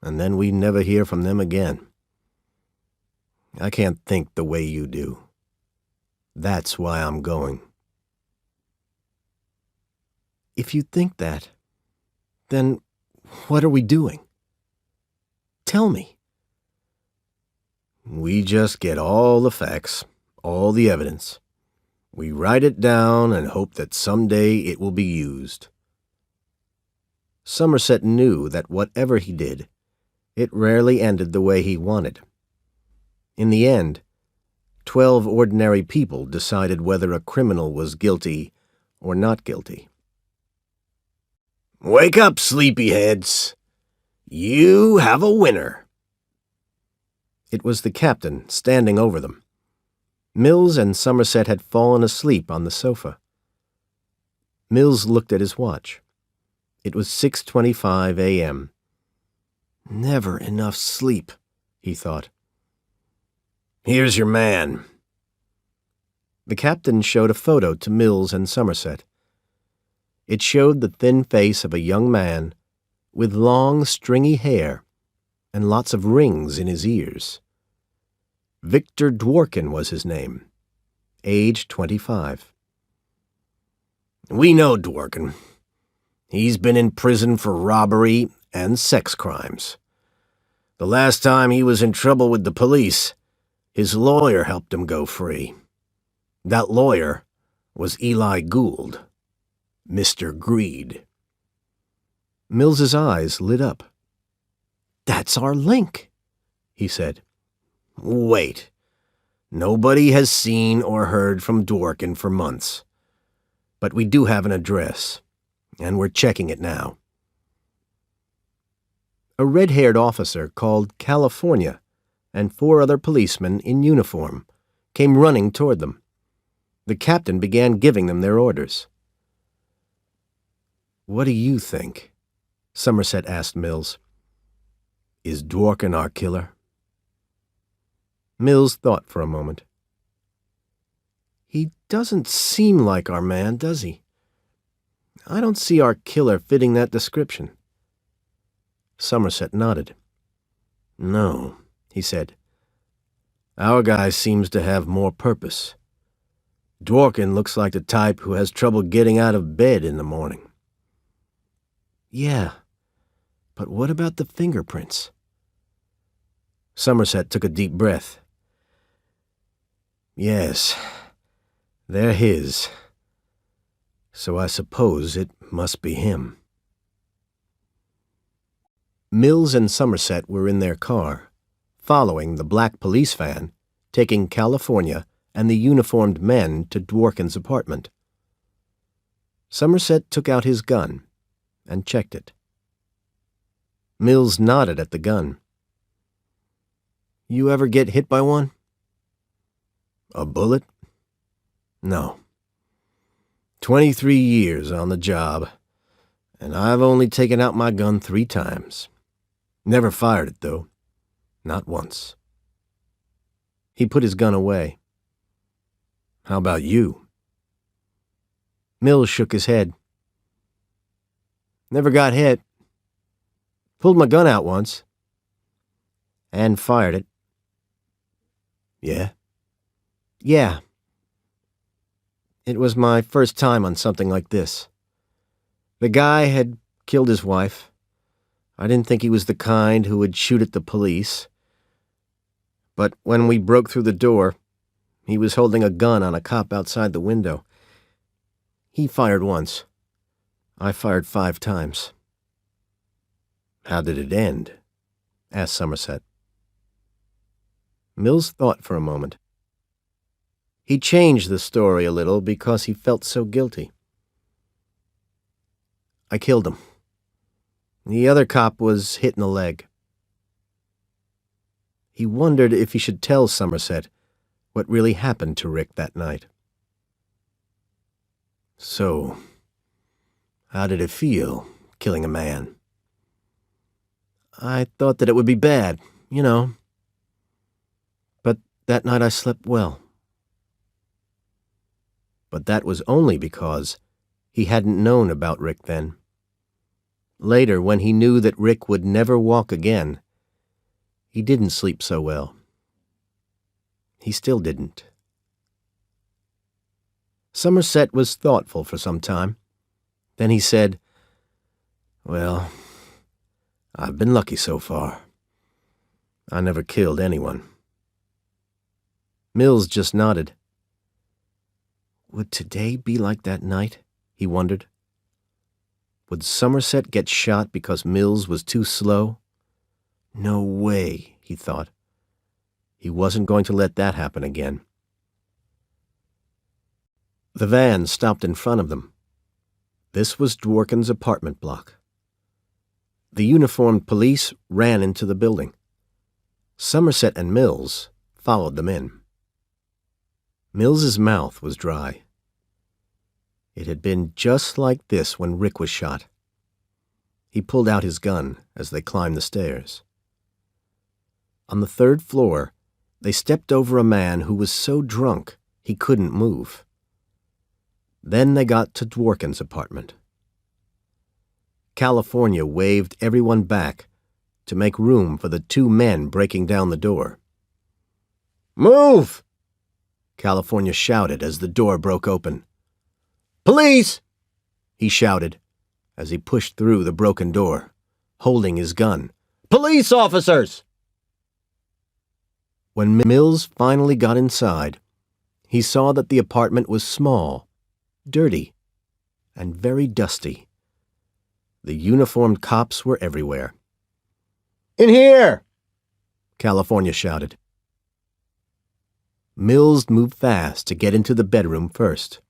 and then we never hear from them again. I can't think the way you do. That's why I'm going." "If you think that, then what are we doing? Tell me." "We just get all the facts, all the evidence. We write it down and hope that someday it will be used." Somerset knew that whatever he did, it rarely ended the way he wanted. In the end, 12 ordinary people decided whether a criminal was guilty or not guilty. "Wake up, sleepyheads! You have a winner!" It was the captain standing over them. Mills and Somerset had fallen asleep on the sofa. Mills looked at his watch. It was 6:25 a.m. Never enough sleep, he thought. "Here's your man." The captain showed a photo to Mills and Somerset. It showed the thin face of a young man with long, stringy hair and lots of rings in his ears. Victor Dworkin was his name, age 25. "We know Dworkin. He's been in prison for robbery and sex crimes. The last time he was in trouble with the police, his lawyer helped him go free. That lawyer was Eli Gould, Mr. Greed." Mills's eyes lit up. "That's our link," he said. "Wait. Nobody has seen or heard from Dworkin for months. But we do have an address, and we're checking it now." A red-haired officer called California and 4 other policemen in uniform came running toward them. The captain began giving them their orders. "What do you think?" Somerset asked Mills. "Is Dworkin our killer?" Mills thought for a moment. "He doesn't seem like our man, does he? I don't see our killer fitting that description." Somerset nodded. "No," he said. "Our guy seems to have more purpose. Dworkin looks like the type who has trouble getting out of bed in the morning." "Yeah, but what about the fingerprints?" Somerset took a deep breath. "Yes, they're his. So I suppose it must be him." Mills and Somerset were in their car, following the black police van, taking California and the uniformed men to Dworkin's apartment. Somerset took out his gun and checked it. Mills nodded at the gun. "You ever get hit by one?" "A bullet? No. 23 years on the job, and I've only taken out my gun 3 times. Never fired it, though. Not once." He put his gun away. "How about you?" Mills shook his head. "Never got hit. Pulled my gun out once. And fired it." "Yeah?" "Yeah. It was my first time on something like this. The guy had killed his wife. I didn't think he was the kind who would shoot at the police. But when we broke through the door, he was holding a gun on a cop outside the window. He fired once. I fired 5 times. "How did it end?" asked Somerset. Mills thought for a moment. He changed the story a little because he felt so guilty. I killed him. The other cop was hit in the leg. He wondered if he should tell Somerset what really happened to Rick that night. So, how did it feel, killing a man? I thought that it would be bad, you know. But that night I slept well. But that was only because he hadn't known about Rick then. Later, when he knew that Rick would never walk again, he didn't sleep so well. He still didn't. Somerset was thoughtful for some time. Then he said, "Well, I've been lucky so far. I never killed anyone." Mills just nodded. Would today be like that night? He wondered. Would Somerset get shot because Mills was too slow? No way, he thought. He wasn't going to let that happen again. The van stopped in front of them. This was Dworkin's apartment block. The uniformed police ran into the building. Somerset and Mills followed them in. Mills's mouth was dry. It had been just like this when Rick was shot. He pulled out his gun as they climbed the stairs. On the 3rd floor, they stepped over a man who was so drunk he couldn't move. Then they got to Dworkin's apartment. California waved everyone back to make room for the 2 men breaking down the door. "Move!" California shouted as the door broke open. "Police!" he shouted as he pushed through the broken door, holding his gun. "Police officers!" When Mills finally got inside, he saw that the apartment was small, dirty, and very dusty. The uniformed cops were everywhere. "In here!" California shouted. Mills moved fast to get into the bedroom first.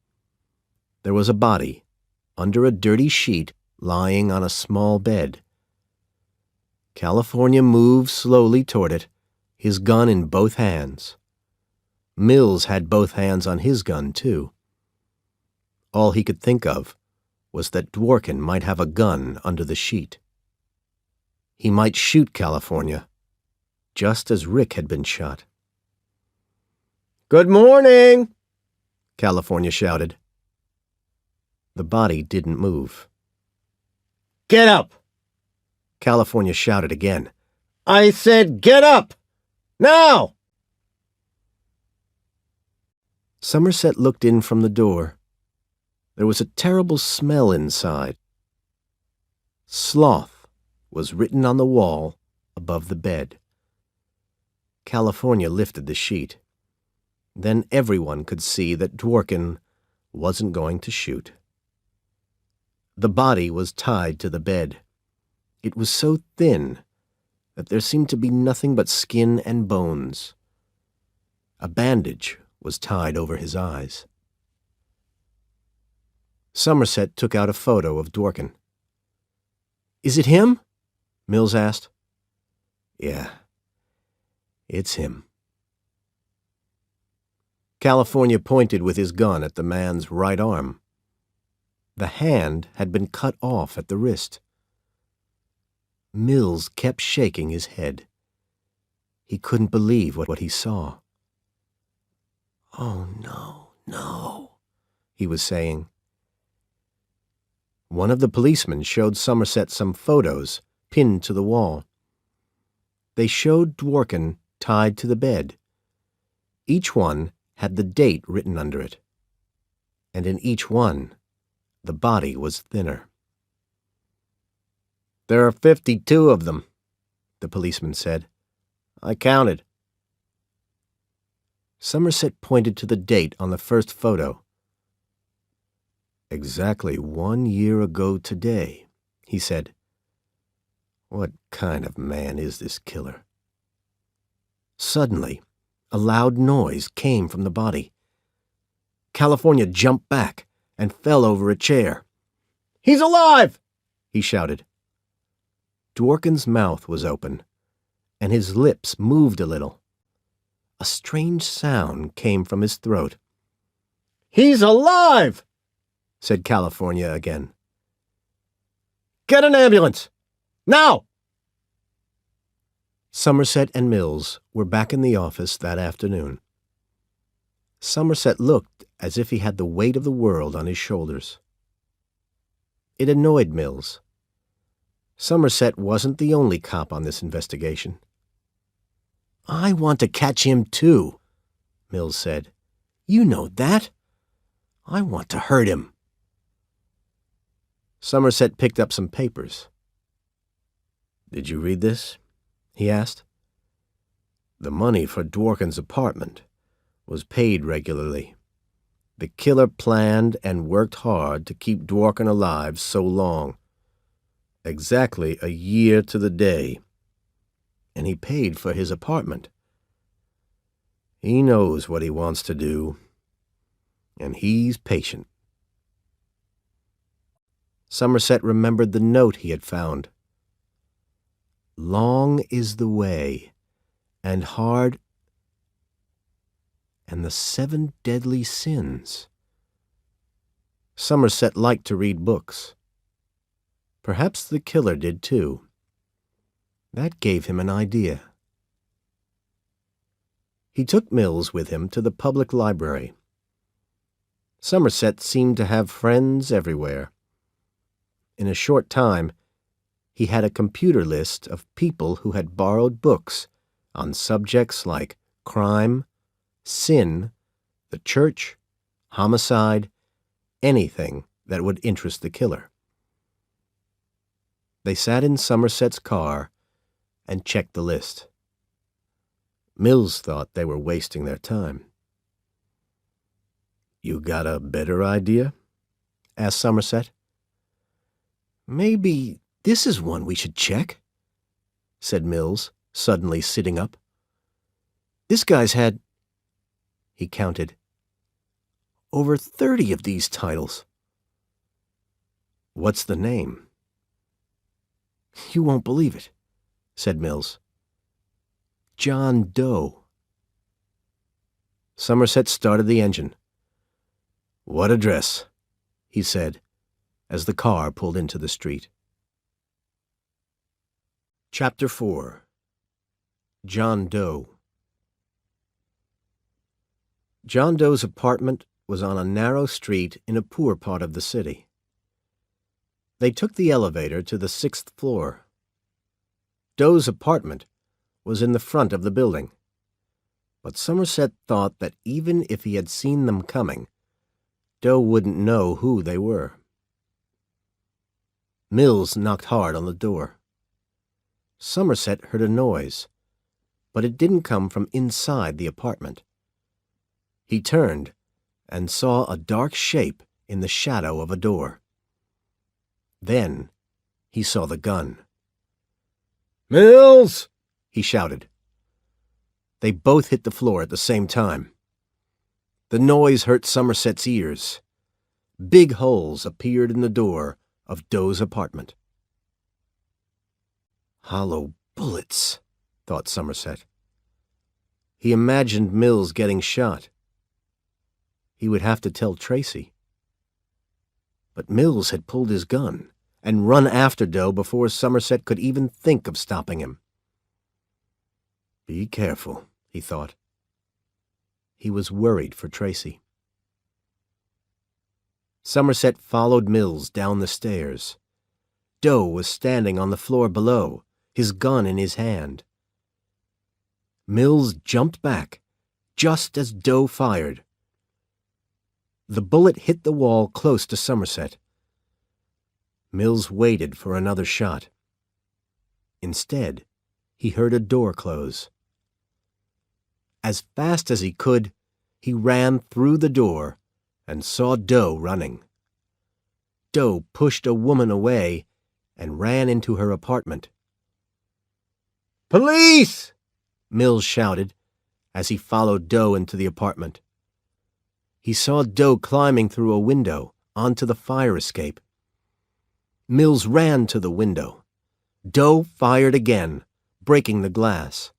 There was a body, under a dirty sheet, lying on a small bed. California moved slowly toward it, his gun in both hands. Mills had both hands on his gun, too. All he could think of was that Dworkin might have a gun under the sheet. He might shoot California, just as Rick had been shot. "Good morning!" California shouted. The body didn't move. "Get up!" California shouted again. "I said get up! Now!" Somerset looked in from the door. There was a terrible smell inside. Sloth was written on the wall above the bed. California lifted the sheet. Then everyone could see that Dworkin wasn't going to shoot. The body was tied to the bed. It was so thin that there seemed to be nothing but skin and bones. A bandage was tied over his eyes. Somerset took out a photo of Dworkin. "Is it him?" Mills asked. "Yeah, it's him." California pointed with his gun at the man's right arm. The hand had been cut off at the wrist. Mills kept shaking his head. He couldn't believe what he saw. "Oh, no, no," he was saying. One of the policemen showed Somerset some photos pinned to the wall. They showed Dworkin tied to the bed. Each one had the date written under it, and in each one, the body was thinner. "There are 52 of them," the policeman said. "I counted." Somerset pointed to the date on the first photo. "Exactly 1 year ago today," he said. "What kind of man is this killer?" Suddenly, a loud noise came from the body. California jumped back and fell over a chair. "He's alive!" he shouted. Dworkin's mouth was open, and his lips moved a little. A strange sound came from his throat. "He's alive!" said California again. "Get an ambulance! Now!" Somerset and Mills were back in the office that afternoon. Somerset looked as if he had the weight of the world on his shoulders. It annoyed Mills. Somerset wasn't the only cop on this investigation. "I want to catch him too," Mills said. "You know that. I want to hurt him." Somerset picked up some papers. "Did you read this?" he asked. "The money for Dworkin's apartment was paid regularly. The killer planned and worked hard to keep Dworkin alive so long. Exactly a year to the day. And he paid for his apartment. He knows what he wants to do, and he's patient." Somerset remembered the note he had found. "Long is the way, and hard, and the 7 deadly sins." Somerset liked to read books. Perhaps the killer did too. That gave him an idea. He took Mills with him to the public library. Somerset seemed to have friends everywhere. In a short time, he had a computer list of people who had borrowed books on subjects like crime, sin, the church, homicide, anything that would interest the killer. They sat in Somerset's car and checked the list. Mills thought they were wasting their time. "You got a better idea?" asked Somerset. "Maybe this is one we should check," said Mills, suddenly sitting up. "This guy's had," he counted, "over 30 of these titles." "What's the name?" "You won't believe it," said Mills. "John Doe." Somerset started the engine. "What address?" he said, as the car pulled into the street. Chapter 4. John Doe. John Doe's apartment was on a narrow street in a poor part of the city. They took the elevator to the 6th floor. Doe's apartment was in the front of the building, but Somerset thought that even if he had seen them coming, Doe wouldn't know who they were. Mills knocked hard on the door. Somerset heard a noise, but it didn't come from inside the apartment. He turned and saw a dark shape in the shadow of a door. Then he saw the gun. "Mills!" he shouted. They both hit the floor at the same time. The noise hurt Somerset's ears. Big holes appeared in the door of Doe's apartment. Hollow bullets, thought Somerset. He imagined Mills getting shot. He would have to tell Tracy. But Mills had pulled his gun and run after Doe before Somerset could even think of stopping him. Be careful, he thought. He was worried for Tracy. Somerset followed Mills down the stairs. Doe was standing on the floor below, his gun in his hand. Mills jumped back, just as Doe fired. The bullet hit the wall close to Somerset. Mills waited for another shot. Instead, he heard a door close. As fast as he could, he ran through the door and saw Doe running. Doe pushed a woman away and ran into her apartment. "Police!" Mills shouted as he followed Doe into the apartment. He saw Doe climbing through a window onto the fire escape. Mills ran to the window. Doe fired again, breaking the glass.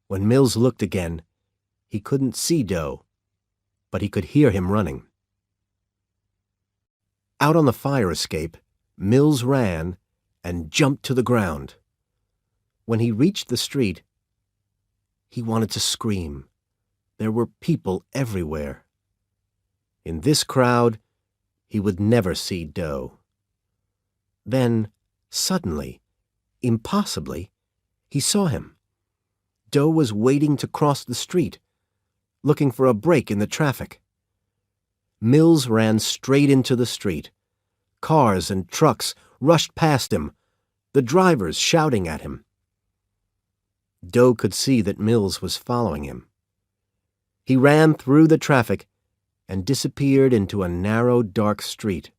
When Mills looked again, he couldn't see Doe, but he could hear him running. Out on the fire escape, Mills ran and jumped to the ground. When he reached the street, he wanted to scream. There were people everywhere. In this crowd, he would never see Doe. Then, suddenly, impossibly, he saw him. Doe was waiting to cross the street, looking for a break in the traffic. Mills ran straight into the street. Cars and trucks rushed past him, the drivers shouting at him. Doe could see that Mills was following him. He ran through the traffic and disappeared into a narrow, dark street.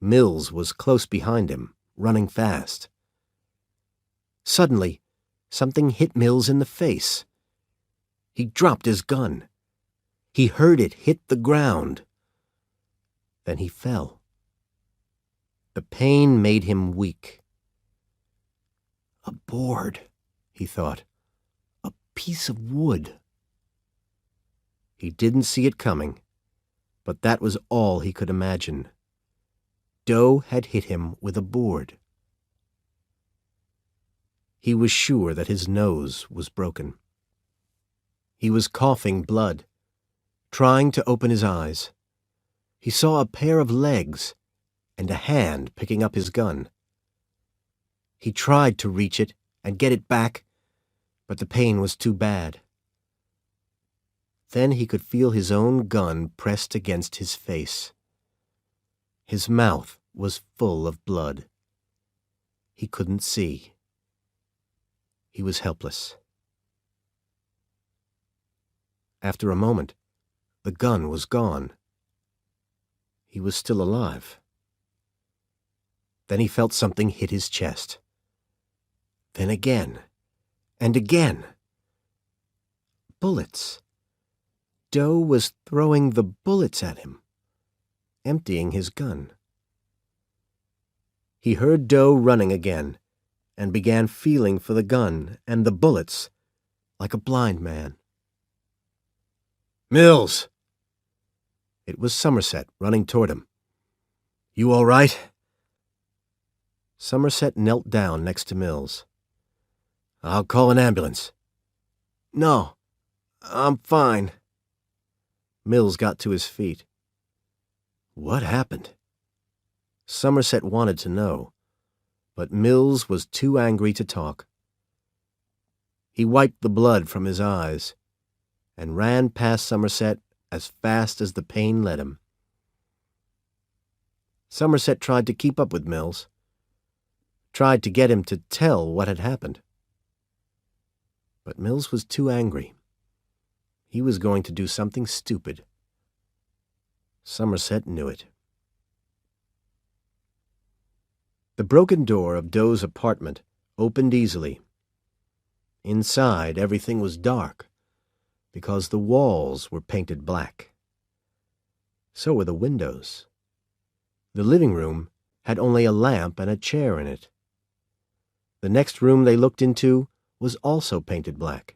Mills was close behind him, running fast. Suddenly, something hit Mills in the face. He dropped his gun. He heard it hit the ground. Then he fell. The pain made him weak. A board, he thought. A piece of wood. He didn't see it coming, but that was all he could imagine. Doe had hit him with a board. He was sure that his nose was broken. He was coughing blood, trying to open his eyes. He saw a pair of legs and a hand picking up his gun. He tried to reach it and get it back, but the pain was too bad. Then he could feel his own gun pressed against his face. His mouth was full of blood. He couldn't see. He was helpless. After a moment, the gun was gone. He was still alive. Then he felt something hit his chest. Then again, and again. Bullets. Doe was throwing the bullets at him, emptying his gun. He heard Doe running again and began feeling for the gun and the bullets like a blind man. Mills! It was Somerset running toward him. "You all right?" Somerset knelt down next to Mills. "I'll call an ambulance." "No, I'm fine." Mills got to his feet. What happened? Somerset wanted to know, but Mills was too angry to talk. He wiped the blood from his eyes and ran past Somerset as fast as the pain let him. Somerset tried to keep up with Mills, tried to get him to tell what had happened. But Mills was too angry. He was going to do something stupid. Somerset knew it. The broken door of Doe's apartment opened easily. Inside, everything was dark, because the walls were painted black. So were the windows. The living room had only a lamp and a chair in it. The next room they looked into was also painted black.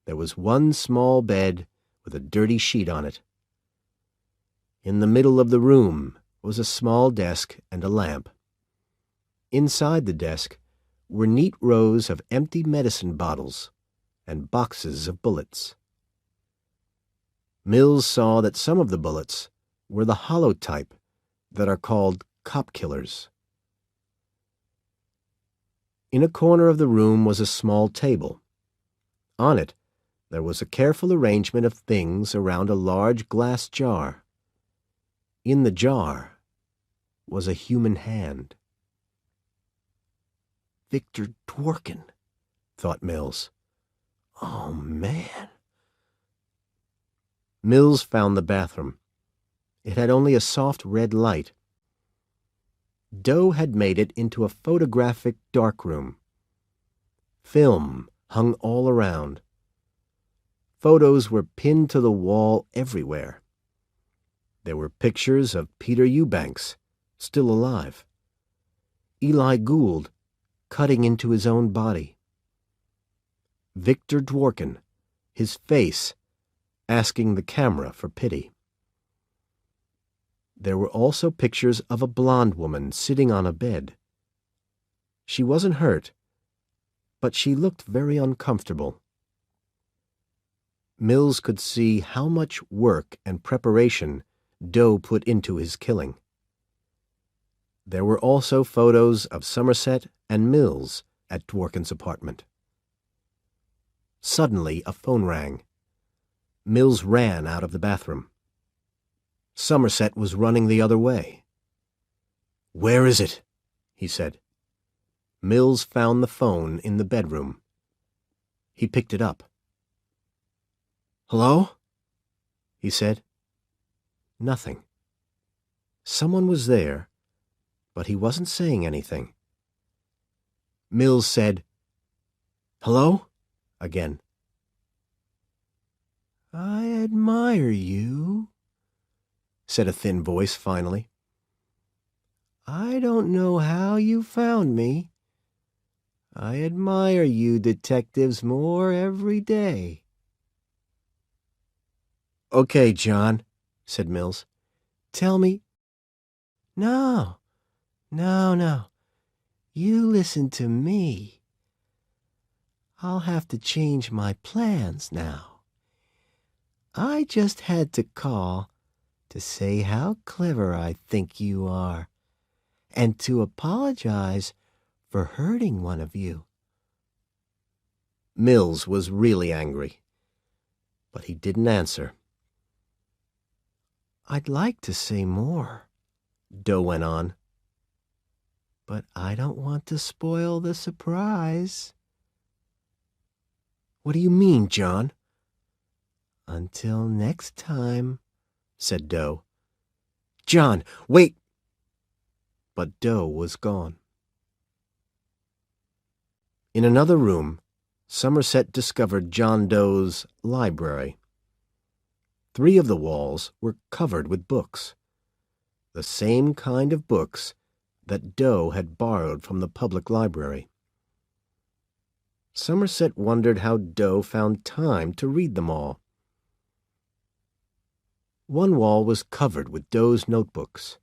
There was one small bed with a dirty sheet on it. In the middle of the room was a small desk and a lamp. Inside the desk were neat rows of empty medicine bottles and boxes of bullets. Mills saw that some of the bullets were the hollow type that are called cop killers. In a corner of the room was a small table. On it, there was a careful arrangement of things around a large glass jar. In the jar was a human hand. Victor Dworkin, thought Mills. Oh, man. Mills found the bathroom. It had only a soft red light. Doe had made it into a photographic darkroom. Film hung all around. photos were pinned to the wall everywhere. There were pictures of Peter Eubanks, still alive. Eli Gould, cutting into his own body. Victor Dworkin, his face, asking the camera for pity. There were also pictures of a blonde woman sitting on a bed. She wasn't hurt, but she looked very uncomfortable. Mills could see how much work and preparation Doe put into his killing. There were also photos of Somerset and Mills at Dworkin's apartment. Suddenly, a phone rang. Mills ran out of the bathroom. Somerset was running the other way. "Where is it?" he said. Mills found the phone in the bedroom. He picked it up. "Hello?" he said. Nothing. Someone was there, but he wasn't saying anything. Mills said, "Hello?" again. "I admire you," said a thin voice finally. "I don't know how you found me. I admire you detectives more every day." "Okay, John," said Mills. "Tell me—" No. You listen to me. I'll have to change my plans now. I just had to call to say how clever I think you are, and to apologize for hurting one of you." Mills was really angry, but he didn't answer. "I'd like to say more," Doe went on, "but I don't want to spoil the surprise." "What do you mean, John?" "Until next time," said Doe. "John, wait!" But Doe was gone. In another room, Somerset discovered John Doe's library. 3 of the walls were covered with books, the same kind of books that Doe had borrowed from the public library. Somerset wondered how Doe found time to read them all. One wall was covered with Doe's notebooks.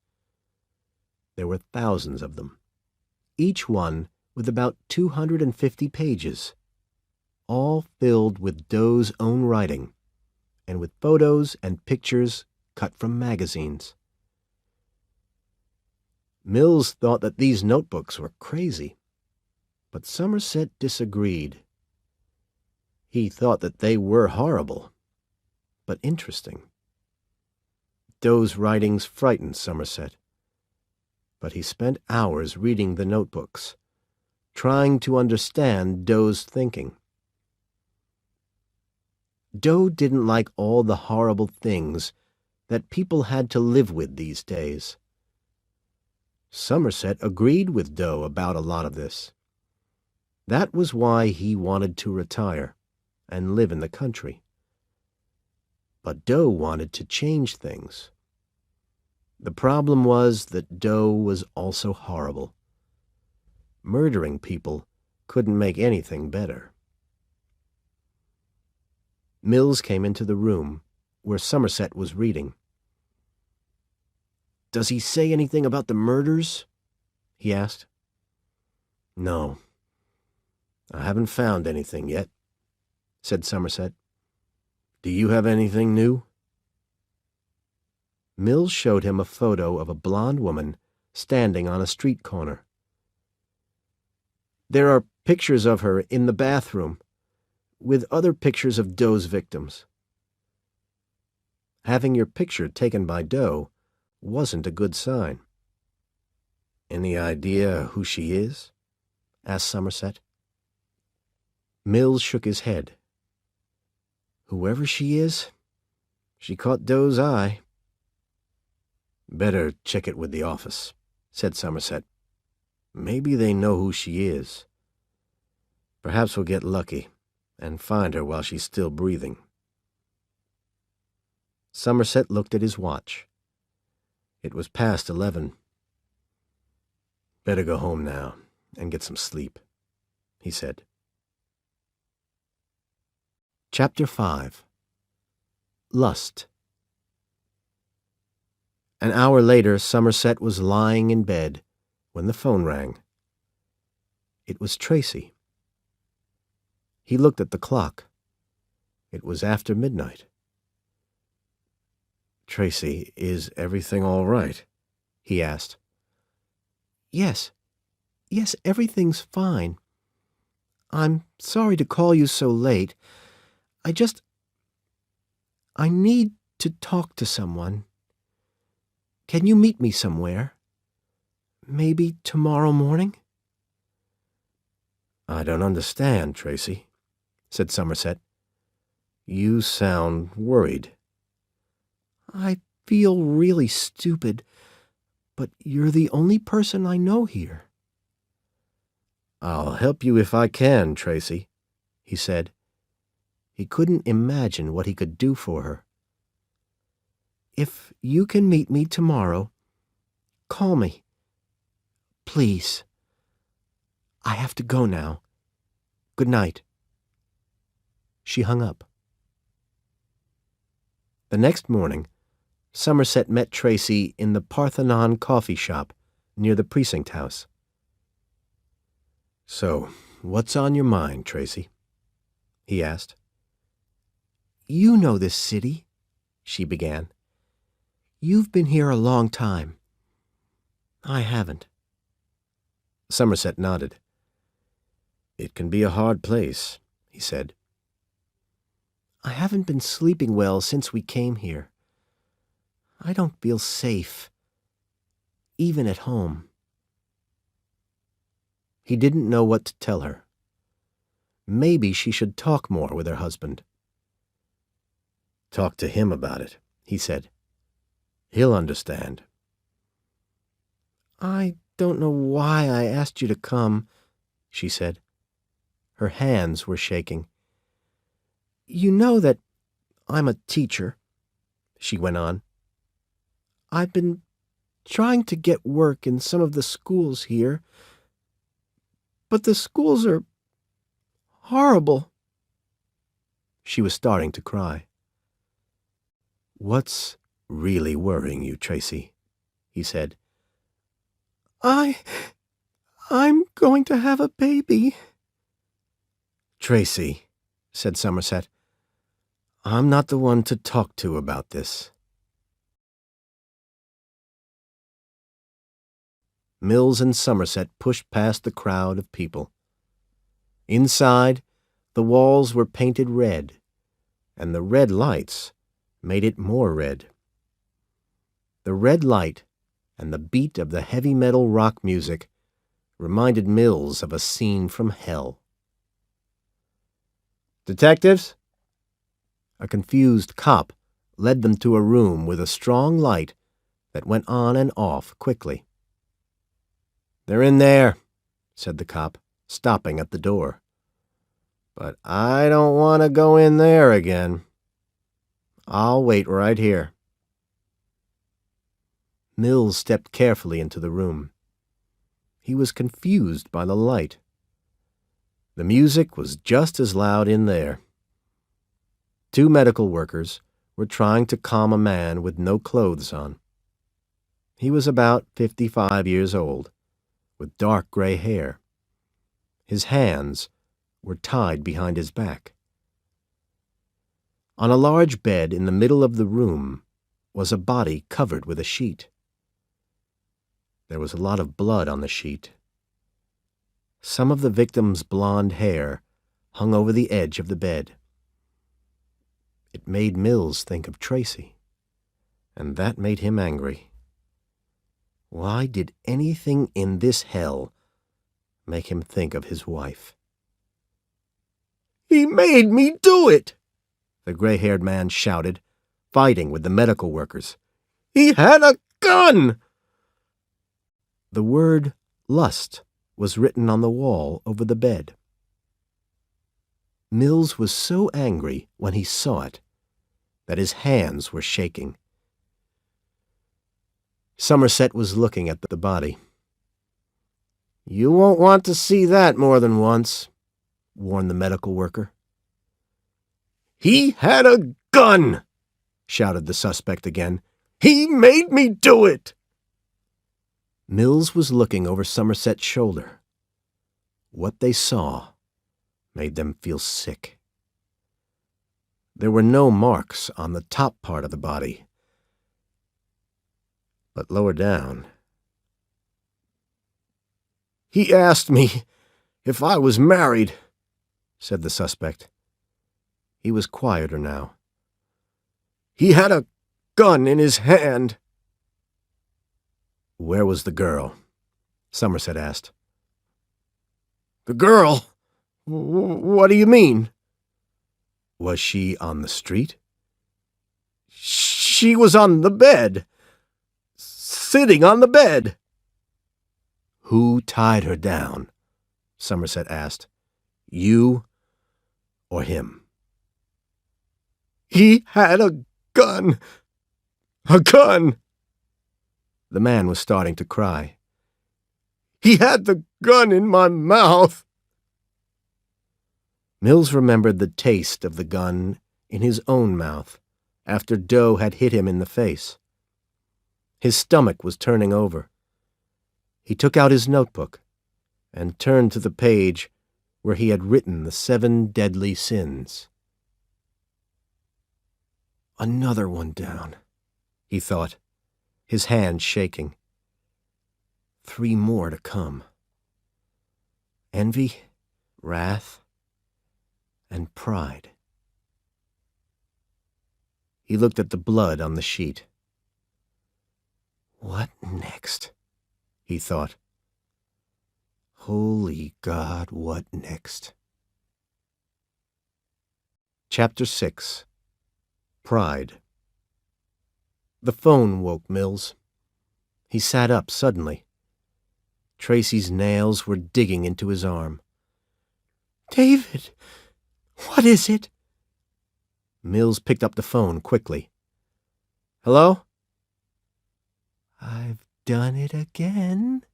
There were thousands of them, each one with about 250 pages, all filled with Doe's own writing, and with photos and pictures cut from magazines. Mills thought that these notebooks were crazy, but Somerset disagreed. He thought that they were horrible, but interesting. Doe's writings frightened Somerset, but he spent hours reading the notebooks, trying to understand Doe's thinking. Doe didn't like all the horrible things that people had to live with these days. Somerset agreed with Doe about a lot of this. That was why he wanted to retire and live in the country. But Doe wanted to change things. The problem was that Doe was also horrible. Murdering people couldn't make anything better. Mills came into the room where Somerset was reading. "Does he say anything about the murders?" he asked. "No, I haven't found anything yet," said Somerset. "Do you have anything new?" Mills showed him a photo of a blonde woman standing on a street corner. "There are pictures of her in the bathroom, with other pictures of Doe's victims." Having your picture taken by Doe wasn't a good sign. "Any idea who she is?" asked Somerset. Mills shook his head. "Whoever she is, she caught Doe's eye." "Better check it with the office," said Somerset. "Maybe they know who she is. Perhaps we'll get lucky and find her while she's still breathing." Somerset looked at his watch. It was past 11. "Better go home now and get some sleep," he said. Chapter 5. Lust. An hour later, Somerset was lying in bed when the phone rang. It was Tracy. He looked at the clock. It was after midnight. "Tracy, is everything all right?" he asked. Yes, everything's fine. I'm sorry to call you so late. I need to talk to someone. Can you meet me somewhere? Maybe tomorrow morning?" "I don't understand, Tracy," said Somerset. "You sound worried." I feel really stupid, but you're the only person I know here." "I'll help you if I can, Tracy," he said. He couldn't imagine what he could do for her. "If you can meet me tomorrow, call me. Please. I have to go now. Good night." She hung up. The next morning, Somerset met Tracy in the Parthenon coffee shop near the precinct house. "So, what's on your mind, Tracy?" he asked. "You know this city," she began. "You've been here a long time. I haven't." Somerset nodded. "It can be a hard place," he said. "I haven't been sleeping well since we came here. I don't feel safe, even at home." He didn't know what to tell her. Maybe she should talk more with her husband. "Talk to him about it," he said. "He'll understand." "I don't know why I asked you to come," she said. Her hands were shaking. "You know that I'm a teacher," she went on. "I've been trying to get work in some of the schools here, but the schools are horrible." She was starting to cry. "What's really worrying you, Tracy?" he said. I'm going to have a baby." "Tracy," said Somerset, "I'm not the one to talk to about this." Mills and Somerset pushed past the crowd of people. Inside, the walls were painted red, and the red lights made it more red. The red light and the beat of the heavy metal rock music reminded Mills of a scene from hell. "Detectives?" A confused cop led them to a room with a strong light that went on and off quickly. "They're in there," said the cop, stopping at the door. "But I don't want to go in there again. I'll wait right here." Mills stepped carefully into the room. He was confused by the light. The music was just as loud in there. 2 medical workers were trying to calm a man with no clothes on. He was about 55 years old, with dark gray hair. His hands were tied behind his back. On a large bed in the middle of the room was a body covered with a sheet. There was a lot of blood on the sheet. Some of the victim's blonde hair hung over the edge of the bed. It made Mills think of Tracy, and that made him angry. Why did anything in this hell make him think of his wife? "He made me do it!" the gray-haired man shouted, fighting with the medical workers. "He had a gun!" The word lust was written on the wall over the bed. Mills was so angry when he saw it that his hands were shaking. Somerset was looking at the body. "You won't want to see that more than once," warned the medical worker. "He had a gun!" shouted the suspect again. "He made me do it!" Mills was looking over Somerset's shoulder. What they saw made them feel sick. There were no marks on the top part of the body, but lower down. "He asked me if I was married," said the suspect. He was quieter now. "He had a gun in his hand." "Where was the girl?" Somerset asked. "The girl? What do you mean?" "Was she on the street?" "She was on the bed. Sitting on the bed." "Who tied her down?" Somerset asked. "You or him?" "He had a gun. A gun." The man was starting to cry. "He had the gun in my mouth." Mills remembered the taste of the gun in his own mouth after Doe had hit him in the face. His stomach was turning over. He took out his notebook and turned to the page where he had written the 7 deadly sins. "Another one down," he thought, his hand shaking. 3 more to come. Envy, wrath, and pride. He looked at the blood on the sheet. What next? He thought. Holy God, what next? Chapter 6. Pride. The phone woke Mills. He sat up suddenly. Tracy's nails were digging into his arm. "David, what is it?" Mills picked up the phone quickly. "Hello?" "I've done it again."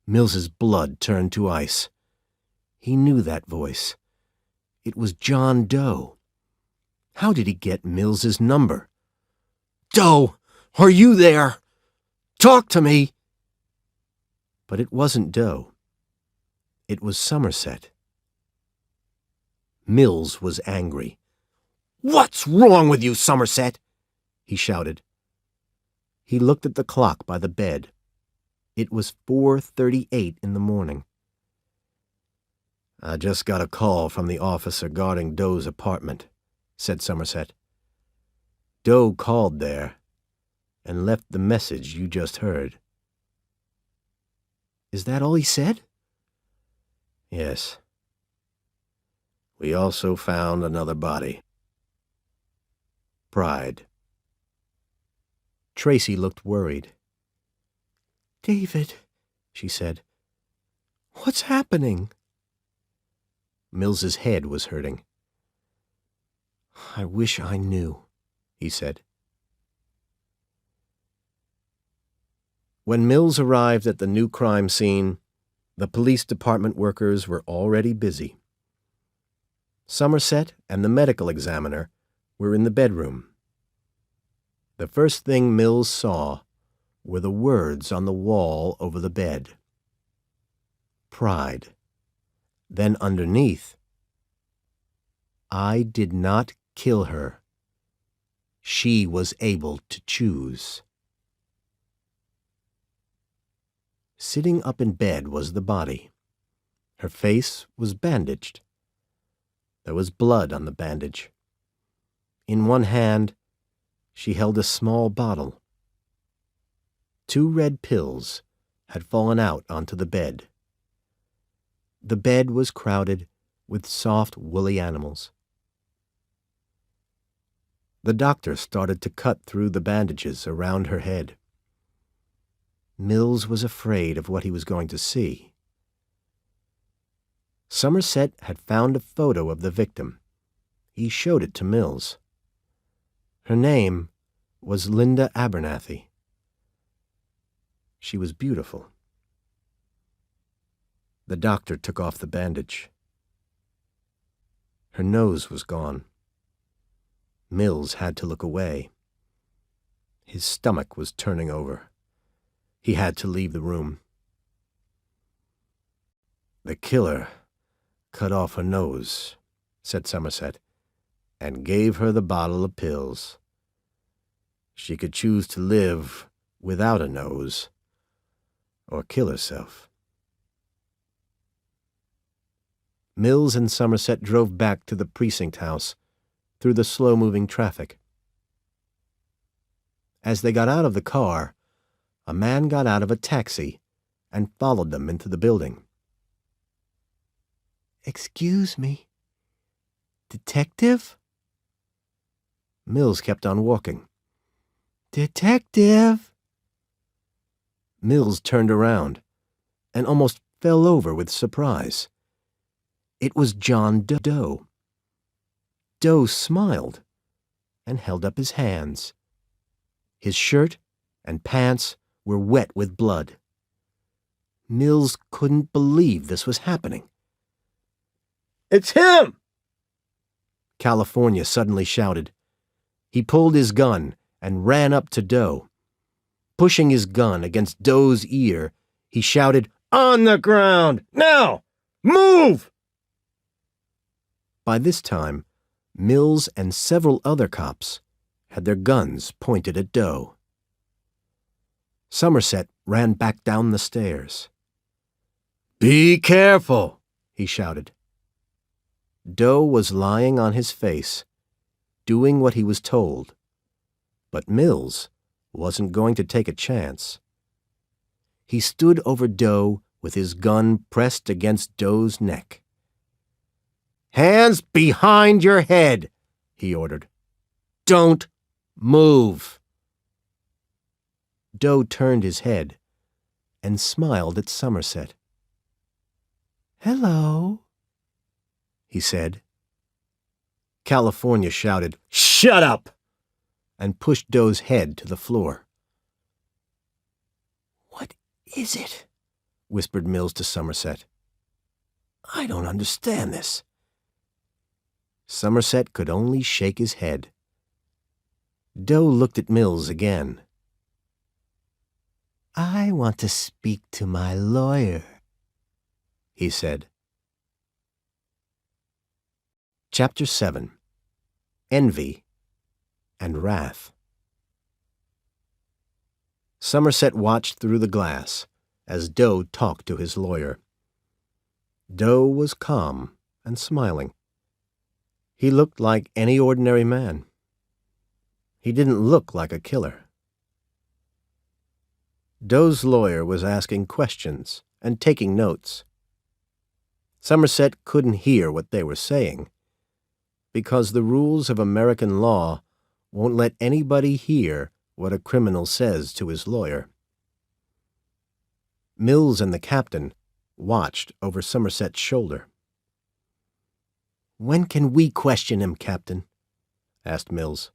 Mills's blood turned to ice. He knew that voice. It was John Doe. How did he get Mills's number? "Doe, are you there? Talk to me!" But it wasn't Doe. It was Somerset. Mills was angry. "What's wrong with you, Somerset?" he shouted. He looked at the clock by the bed. It was 4:38 in the morning. "I just got a call from the officer guarding Doe's apartment," said Somerset. "Doe called there and left the message you just heard." "Is that all he said?" "Yes. We also found another body." Pride. Tracy looked worried. "David," she said, "what's happening?" Mills's head was hurting. "I wish I knew," he said. When Mills arrived at the new crime scene, the police department workers were already busy. Somerset and the medical examiner were in the bedroom. The first thing Mills saw were the words on the wall over the bed. Pride. Then underneath, "I did not kill her. She was able to choose." Sitting up in bed was the body. Her face was bandaged. There was blood on the bandage. In one hand, she held a small bottle. 2 red pills had fallen out onto the bed. The bed was crowded with soft, woolly animals. The doctor started to cut through the bandages around her head. Mills was afraid of what he was going to see. Somerset had found a photo of the victim. He showed it to Mills. Her name was Linda Abernathy. She was beautiful. The doctor took off the bandage. Her nose was gone. Mills had to look away. His stomach was turning over. He had to leave the room. "The killer cut off her nose," said Somerset, "and gave her the bottle of pills. She could choose to live without a nose or kill herself." Mills and Somerset drove back to the precinct house through the slow-moving traffic. As they got out of the car, a man got out of a taxi and followed them into the building. "Excuse me, detective?" Mills kept on walking. "Detective!" Mills turned around and almost fell over with surprise. It was John Doe. Doe smiled and held up his hands. His shirt and pants were wet with blood. Mills couldn't believe this was happening. "It's him!" California suddenly shouted. He pulled his gun and ran up to Doe. Pushing his gun against Doe's ear, he shouted, "On the ground! Now! Move!" By this time, Mills and several other cops had their guns pointed at Doe. Somerset ran back down the stairs. "Be careful!" he shouted. Doe was lying on his face, doing what he was told, but Mills wasn't going to take a chance. He stood over Doe with his gun pressed against Doe's neck. "Hands behind your head," he ordered. "Don't move." Doe turned his head and smiled at Somerset. "Hello," he said. California shouted, "Shut up!" and pushed Doe's head to the floor. "What is it?" whispered Mills to Somerset. "I don't understand this." Somerset could only shake his head. Doe looked at Mills again. "I want to speak to my lawyer," he said. Chapter 7. Envy and Wrath. Somerset watched through the glass as Doe talked to his lawyer. Doe was calm and smiling. He looked like any ordinary man. He didn't look like a killer. Doe's lawyer was asking questions and taking notes. Somerset couldn't hear what they were saying, because the rules of American law won't let anybody hear what a criminal says to his lawyer. Mills and the captain watched over Somerset's shoulder. "When can we question him, Captain?" asked Mills.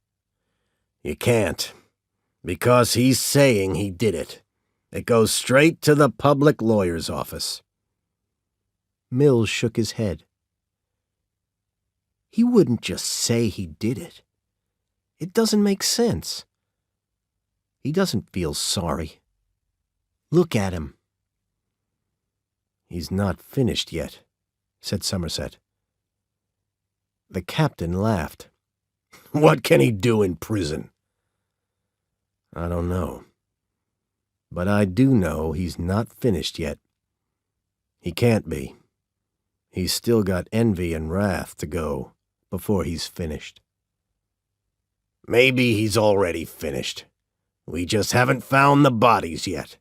"You can't, because he's saying he did it. It goes straight to the public lawyer's office." Mills shook his head. "He wouldn't just say he did it. It doesn't make sense. He doesn't feel sorry. Look at him." "He's not finished yet," said Somerset. The captain laughed. "What can he do in prison?" "I don't know. But I do know he's not finished yet. He can't be. He's still got envy and wrath to go before he's finished." "Maybe he's already finished. We just haven't found the bodies yet."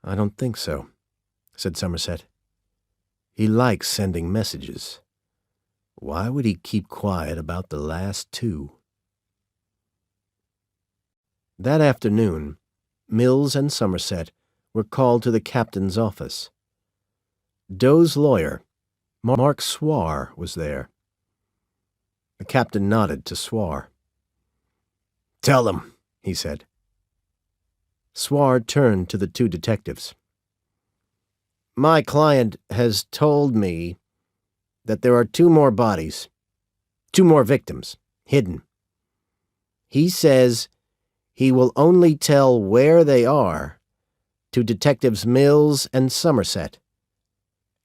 "I don't think so," said Somerset. "He likes sending messages. Why would he keep quiet about the last two?" That afternoon, Mills and Somerset were called to the captain's office. Doe's lawyer, Mark Swar, was there. The captain nodded to Swar. "Tell him," he said. Swar turned to the two detectives. "My client has told me that there are two more bodies, two more victims, hidden. He says he will only tell where they are to Detectives Mills and Somerset,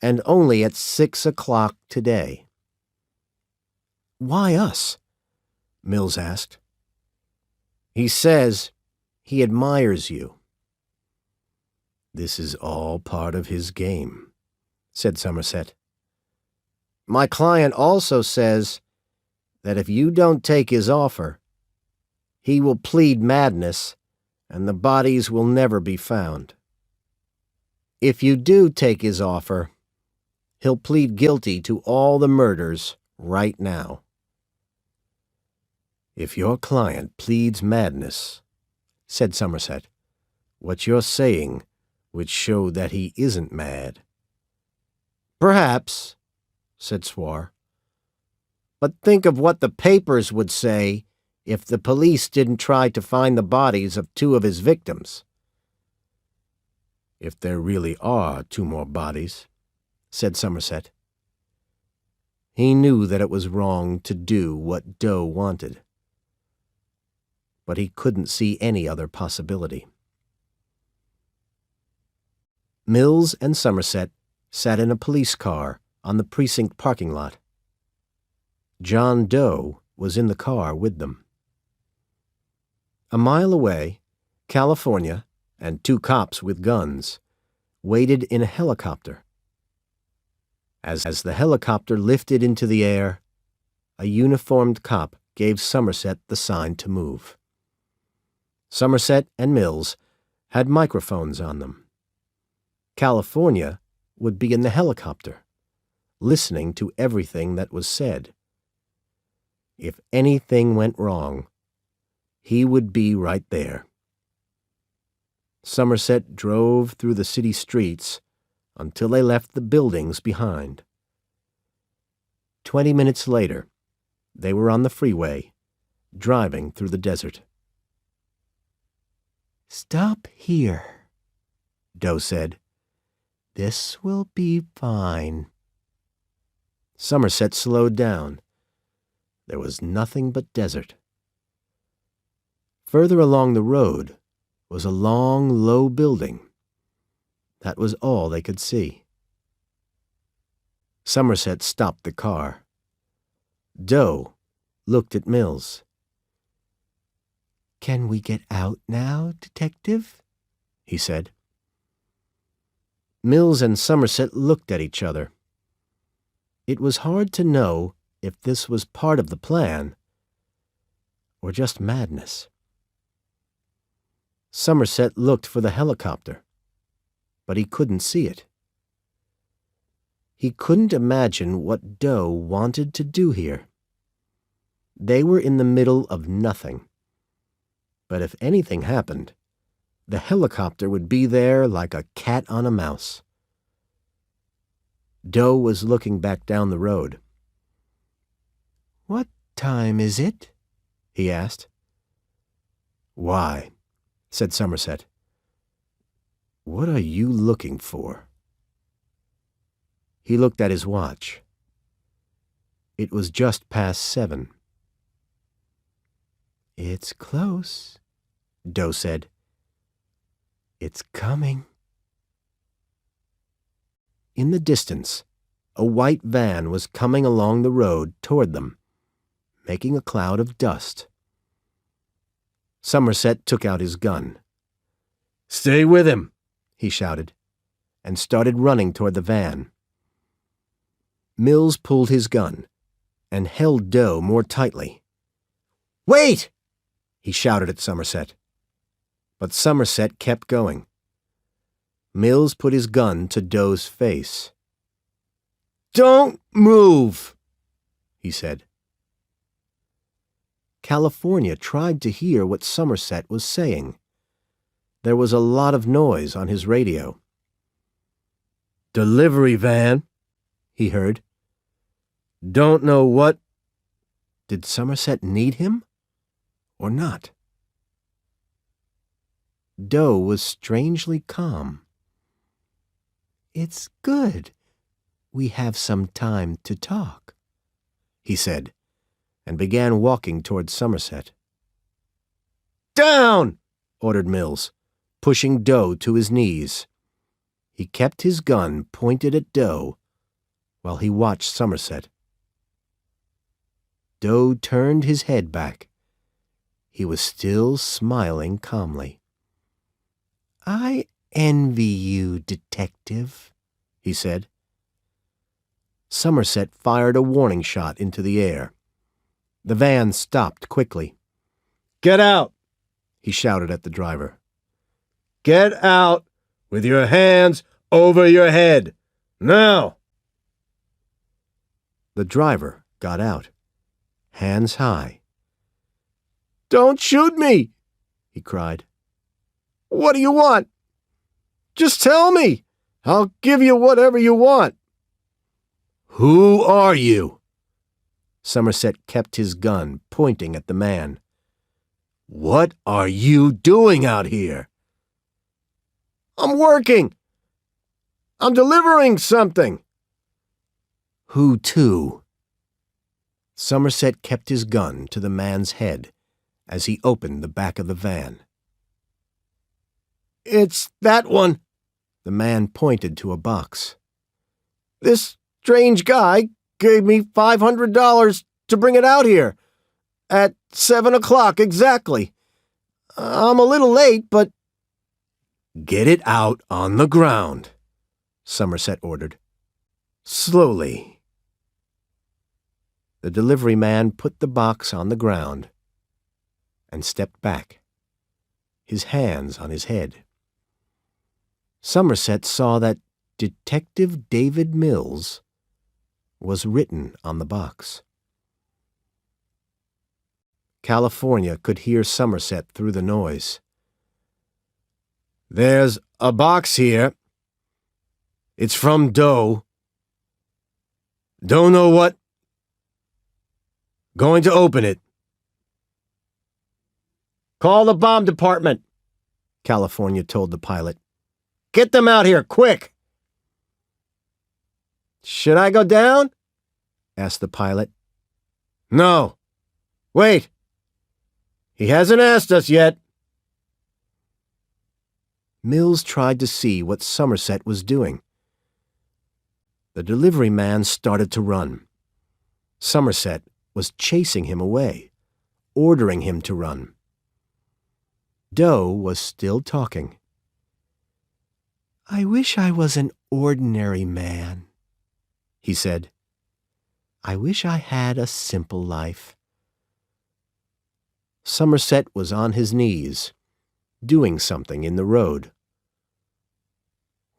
and only at 6 o'clock today." "Why us?" Mills asked. "He says he admires you." "This is all part of his game," said Somerset. "My client also says that if you don't take his offer, he will plead madness and the bodies will never be found. If you do take his offer, he'll plead guilty to all the murders right now." "If your client pleads madness," said Somerset, "what you're saying would show that he isn't mad." "Perhaps," said Swar. "But think of what the papers would say if the police didn't try to find the bodies of two of his victims." "If there really are two more bodies," said Somerset. He knew that it was wrong to do what Doe wanted, but he couldn't see any other possibility. Mills and Somerset sat in a police car on the precinct parking lot. John Doe was in the car with them. A mile away, California and two cops with guns waited in a helicopter. As the helicopter lifted into the air, a uniformed cop gave Somerset the sign to move. Somerset and Mills had microphones on them. California would be in the helicopter, listening to everything that was said. If anything went wrong, he would be right there. Somerset drove through the city streets until they left the buildings behind. 20 minutes later, they were on the freeway, driving through the desert. "Stop here," Doe said. "This will be fine." Somerset slowed down. There was nothing but desert. Further along the road was a long, low building. That was all they could see. Somerset stopped the car. Doe looked at Mills. "Can we get out now, Detective?" he said. Mills and Somerset looked at each other. It was hard to know if this was part of the plan or just madness. Somerset looked for the helicopter, but he couldn't see it. He couldn't imagine what Doe wanted to do here. They were in the middle of nothing. But if anything happened, the helicopter would be there like a cat on a mouse. Doe was looking back down the road. "What time is it?" he asked. "Why?" said Somerset. "What are you looking for?" He looked at his watch. It was just past 7. "It's close," Doe said. "It's coming." In the distance, a white van was coming along the road toward them, making a cloud of dust. Somerset took out his gun. "Stay with him," he shouted, and started running toward the van. Mills pulled his gun and held Doe more tightly. "Wait!" he shouted at Somerset. But Somerset kept going. Mills put his gun to Doe's face. "Don't move," he said. California tried to hear what Somerset was saying. There was a lot of noise on his radio. "Delivery van," he heard. "Don't know what..." Did Somerset need him or not? Doe was strangely calm. "It's good we have some time to talk," he said, and began walking toward Somerset. "Down!" ordered Mills, pushing Doe to his knees. He kept his gun pointed at Doe while he watched Somerset. Doe turned his head back. He was still smiling calmly. "I envy you, detective," he said. Somerset fired a warning shot into the air. The van stopped quickly. "Get out!" he shouted at the driver. "Get out with your hands over your head! Now!" The driver got out, hands high. "Don't shoot me!" he cried. "What do you want? Just tell me. I'll give you whatever you want." "Who are you?" Somerset kept his gun pointing at the man. "What are you doing out here?" "I'm working. I'm delivering something." "Who to?" Somerset kept his gun to the man's head as he opened the back of the van. "It's that one." The man pointed to a box. "This strange guy gave me $500 to bring it out here, at 7 o'clock exactly. I'm a little late, but—" "Get it out on the ground," Somerset ordered. "Slowly." The delivery man put the box on the ground and stepped back, his hands on his head. Somerset saw that Detective David Mills was written on the box. California could hear Somerset through the noise. "There's a box here. It's from Doe. Don't know what. Going to open it." "Call the bomb department," California told the pilot. "Get them out here, quick!" "Should I go down?" asked the pilot. "No. Wait. He hasn't asked us yet." Mills tried to see what Somerset was doing. The delivery man started to run. Somerset was chasing him away, ordering him to run. Doe was still talking. "I wish I was an ordinary man," he said. "I wish I had a simple life." Somerset was on his knees, doing something in the road.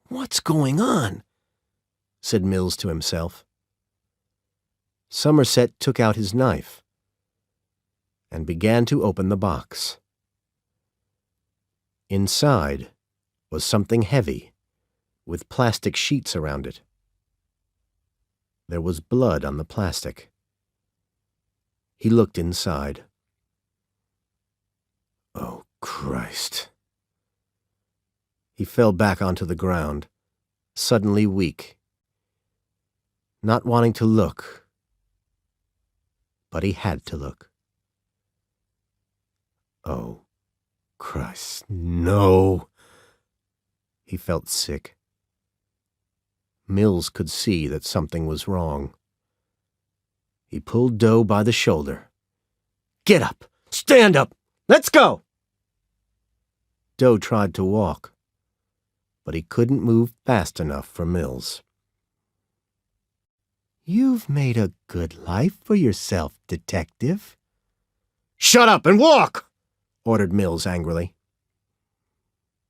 "What's going on?" said Mills to himself. Somerset took out his knife and began to open the box. Inside was something heavy, with plastic sheets around it. There was blood on the plastic. He looked inside. "Oh, Christ." He fell back onto the ground, suddenly weak, not wanting to look, but he had to look. "Oh, Christ, no." He felt sick. Mills could see that something was wrong. He pulled Doe by the shoulder. "Get up! Stand up! Let's go!" Doe tried to walk, but he couldn't move fast enough for Mills. "You've made a good life for yourself, detective." "Shut up and walk!" ordered Mills angrily.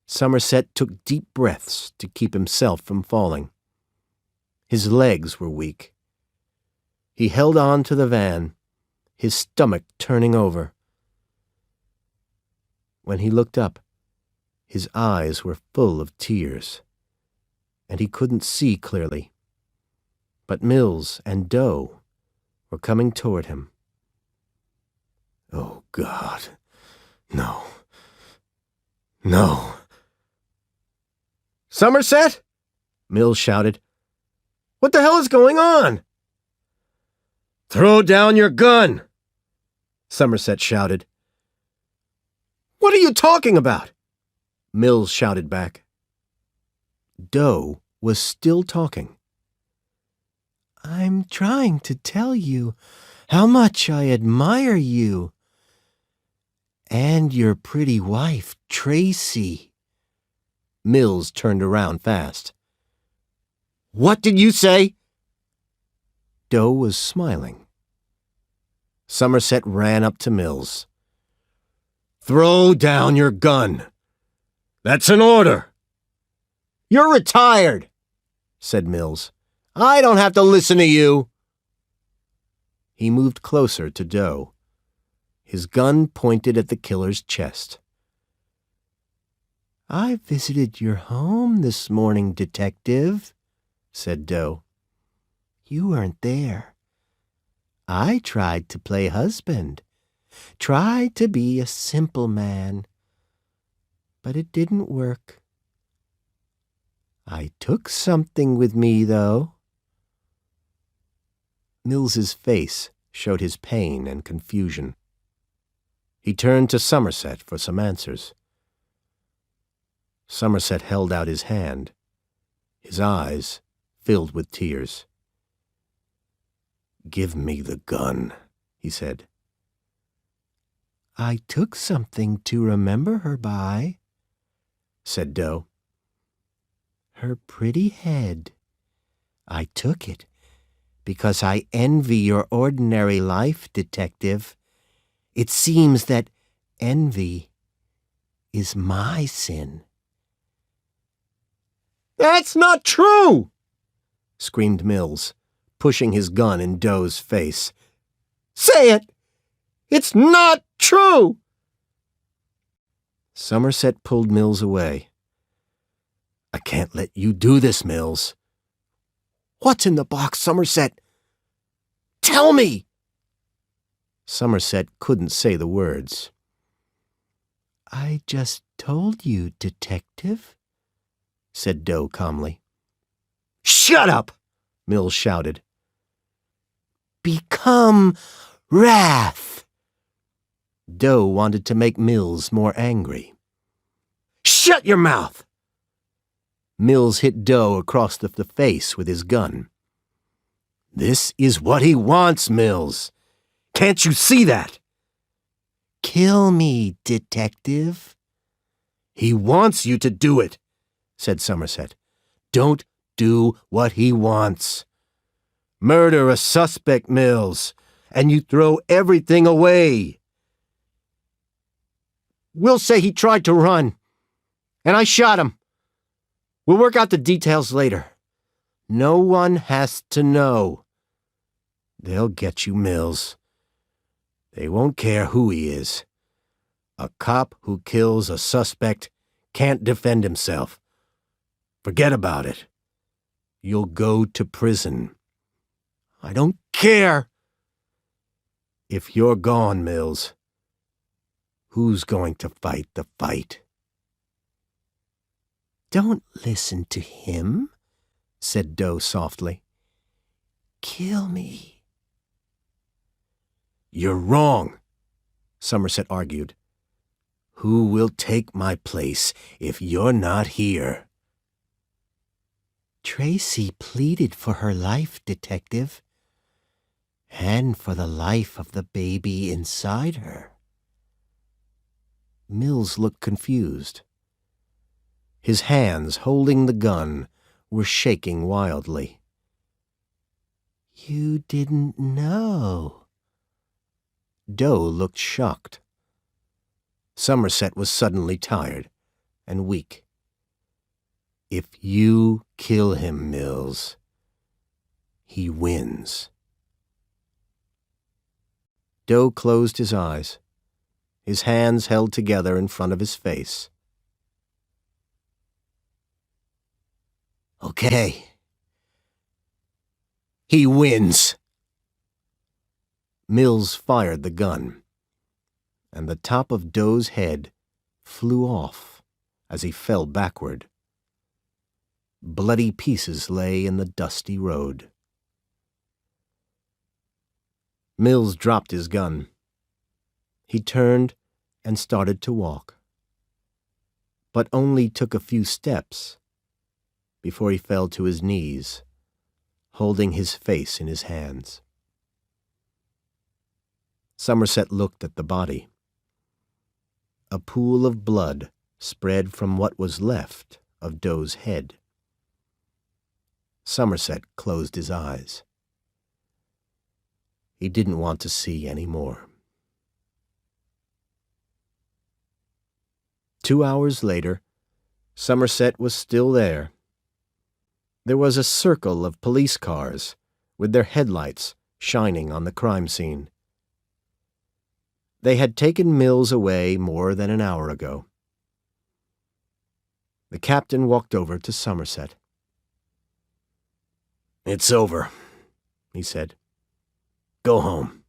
Somerset took deep breaths to keep himself from falling. His legs were weak. He held on to the van, his stomach turning over. When he looked up, his eyes were full of tears, and he couldn't see clearly. But Mills and Doe were coming toward him. Oh, God. No. No. Somerset? Mills shouted. What the hell is going on? Throw down your gun! Somerset shouted. What are you talking about? Mills shouted back. Doe was still talking. I'm trying to tell you how much I admire you. And your pretty wife, Tracy. Mills turned around fast. What did you say? Doe was smiling. Somerset ran up to Mills. Throw down your gun. That's an order. You're retired, said Mills. I don't have to listen to you. He moved closer to Doe. His gun pointed at the killer's chest. I visited your home this morning, Detective, said Doe. You weren't there. I tried to play husband, tried to be a simple man, but it didn't work. I took something with me, though. Mills's face showed his pain and confusion. He turned to Somerset for some answers. Somerset held out his hand, his eyes filled with tears. Give me the gun, he said. I took something to remember her by, said Doe. Her pretty head. I took it because I envy your ordinary life, Detective. It seems that envy is my sin. That's not true, screamed Mills, pushing his gun in Doe's face. Say it! It's not true! Somerset pulled Mills away. I can't let you do this, Mills. What's in the box, Somerset? Tell me! Somerset couldn't say the words. I just told you, Detective, said Doe calmly. Shut up! Mills shouted. Become wrath! Doe wanted to make Mills more angry. Shut your mouth! Mills hit Doe across the face with his gun. This is what he wants, Mills. Can't you see that? Kill me, Detective. He wants you to do it, said Somerset. Don't do what he wants. Murder a suspect, Mills, and you throw everything away. We'll say he tried to run, and I shot him. We'll work out the details later. No one has to know. They'll get you, Mills. They won't care who he is. A cop who kills a suspect can't defend himself. Forget about it. You'll go to prison. I don't care. If you're gone, Mills, who's going to fight the fight? Don't listen to him, said Doe softly. Kill me. You're wrong, Somerset argued. Who will take my place if you're not here? Tracy pleaded for her life, Detective, and for the life of the baby inside her. Mills looked confused. His hands holding the gun were shaking wildly. You didn't know. Doe looked shocked. Somerset was suddenly tired and weak. If you kill him, Mills, he wins. Doe closed his eyes, his hands held together in front of his face. Okay. He wins. Mills fired the gun. and the top of Dough's head flew off as he fell backward. Bloody pieces lay in the dusty road. Mills dropped his gun. He turned and started to walk, but only took a few steps before he fell to his knees, holding his face in his hands. Somerset looked at the body. A pool of blood spread from what was left of Dough's head. Somerset closed his eyes. He didn't want to see any more. 2 hours later, Somerset was still there. There was a circle of police cars with their headlights shining on the crime scene. They had taken Mills away more than an hour ago. The captain walked over to Somerset. "It's over," he said. "Go home."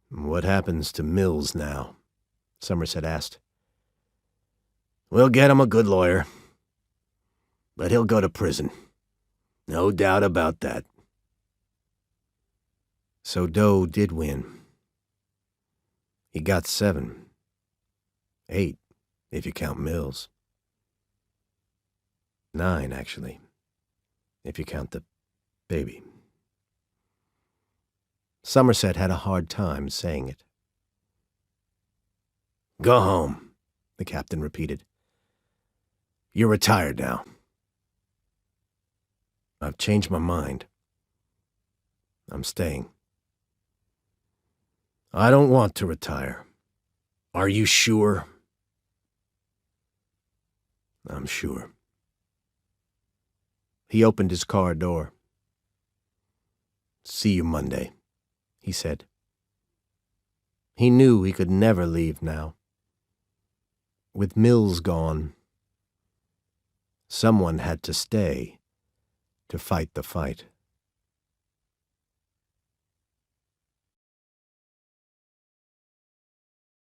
"What happens to Mills now?" Somerset asked. "We'll get him a good lawyer. But he'll go to prison. No doubt about that." So Dough did win. He got 7. 8, if you count Mills. 9, actually, if you count the baby. Somerset had a hard time saying it. "Go home," the captain repeated. "You're retired now." "I've changed my mind. I'm staying." "I don't want to retire. Are you sure?" "I'm sure." He opened his car door. "See you Monday," he said. He knew he could never leave now. With Mills gone, someone had to stay to fight the fight.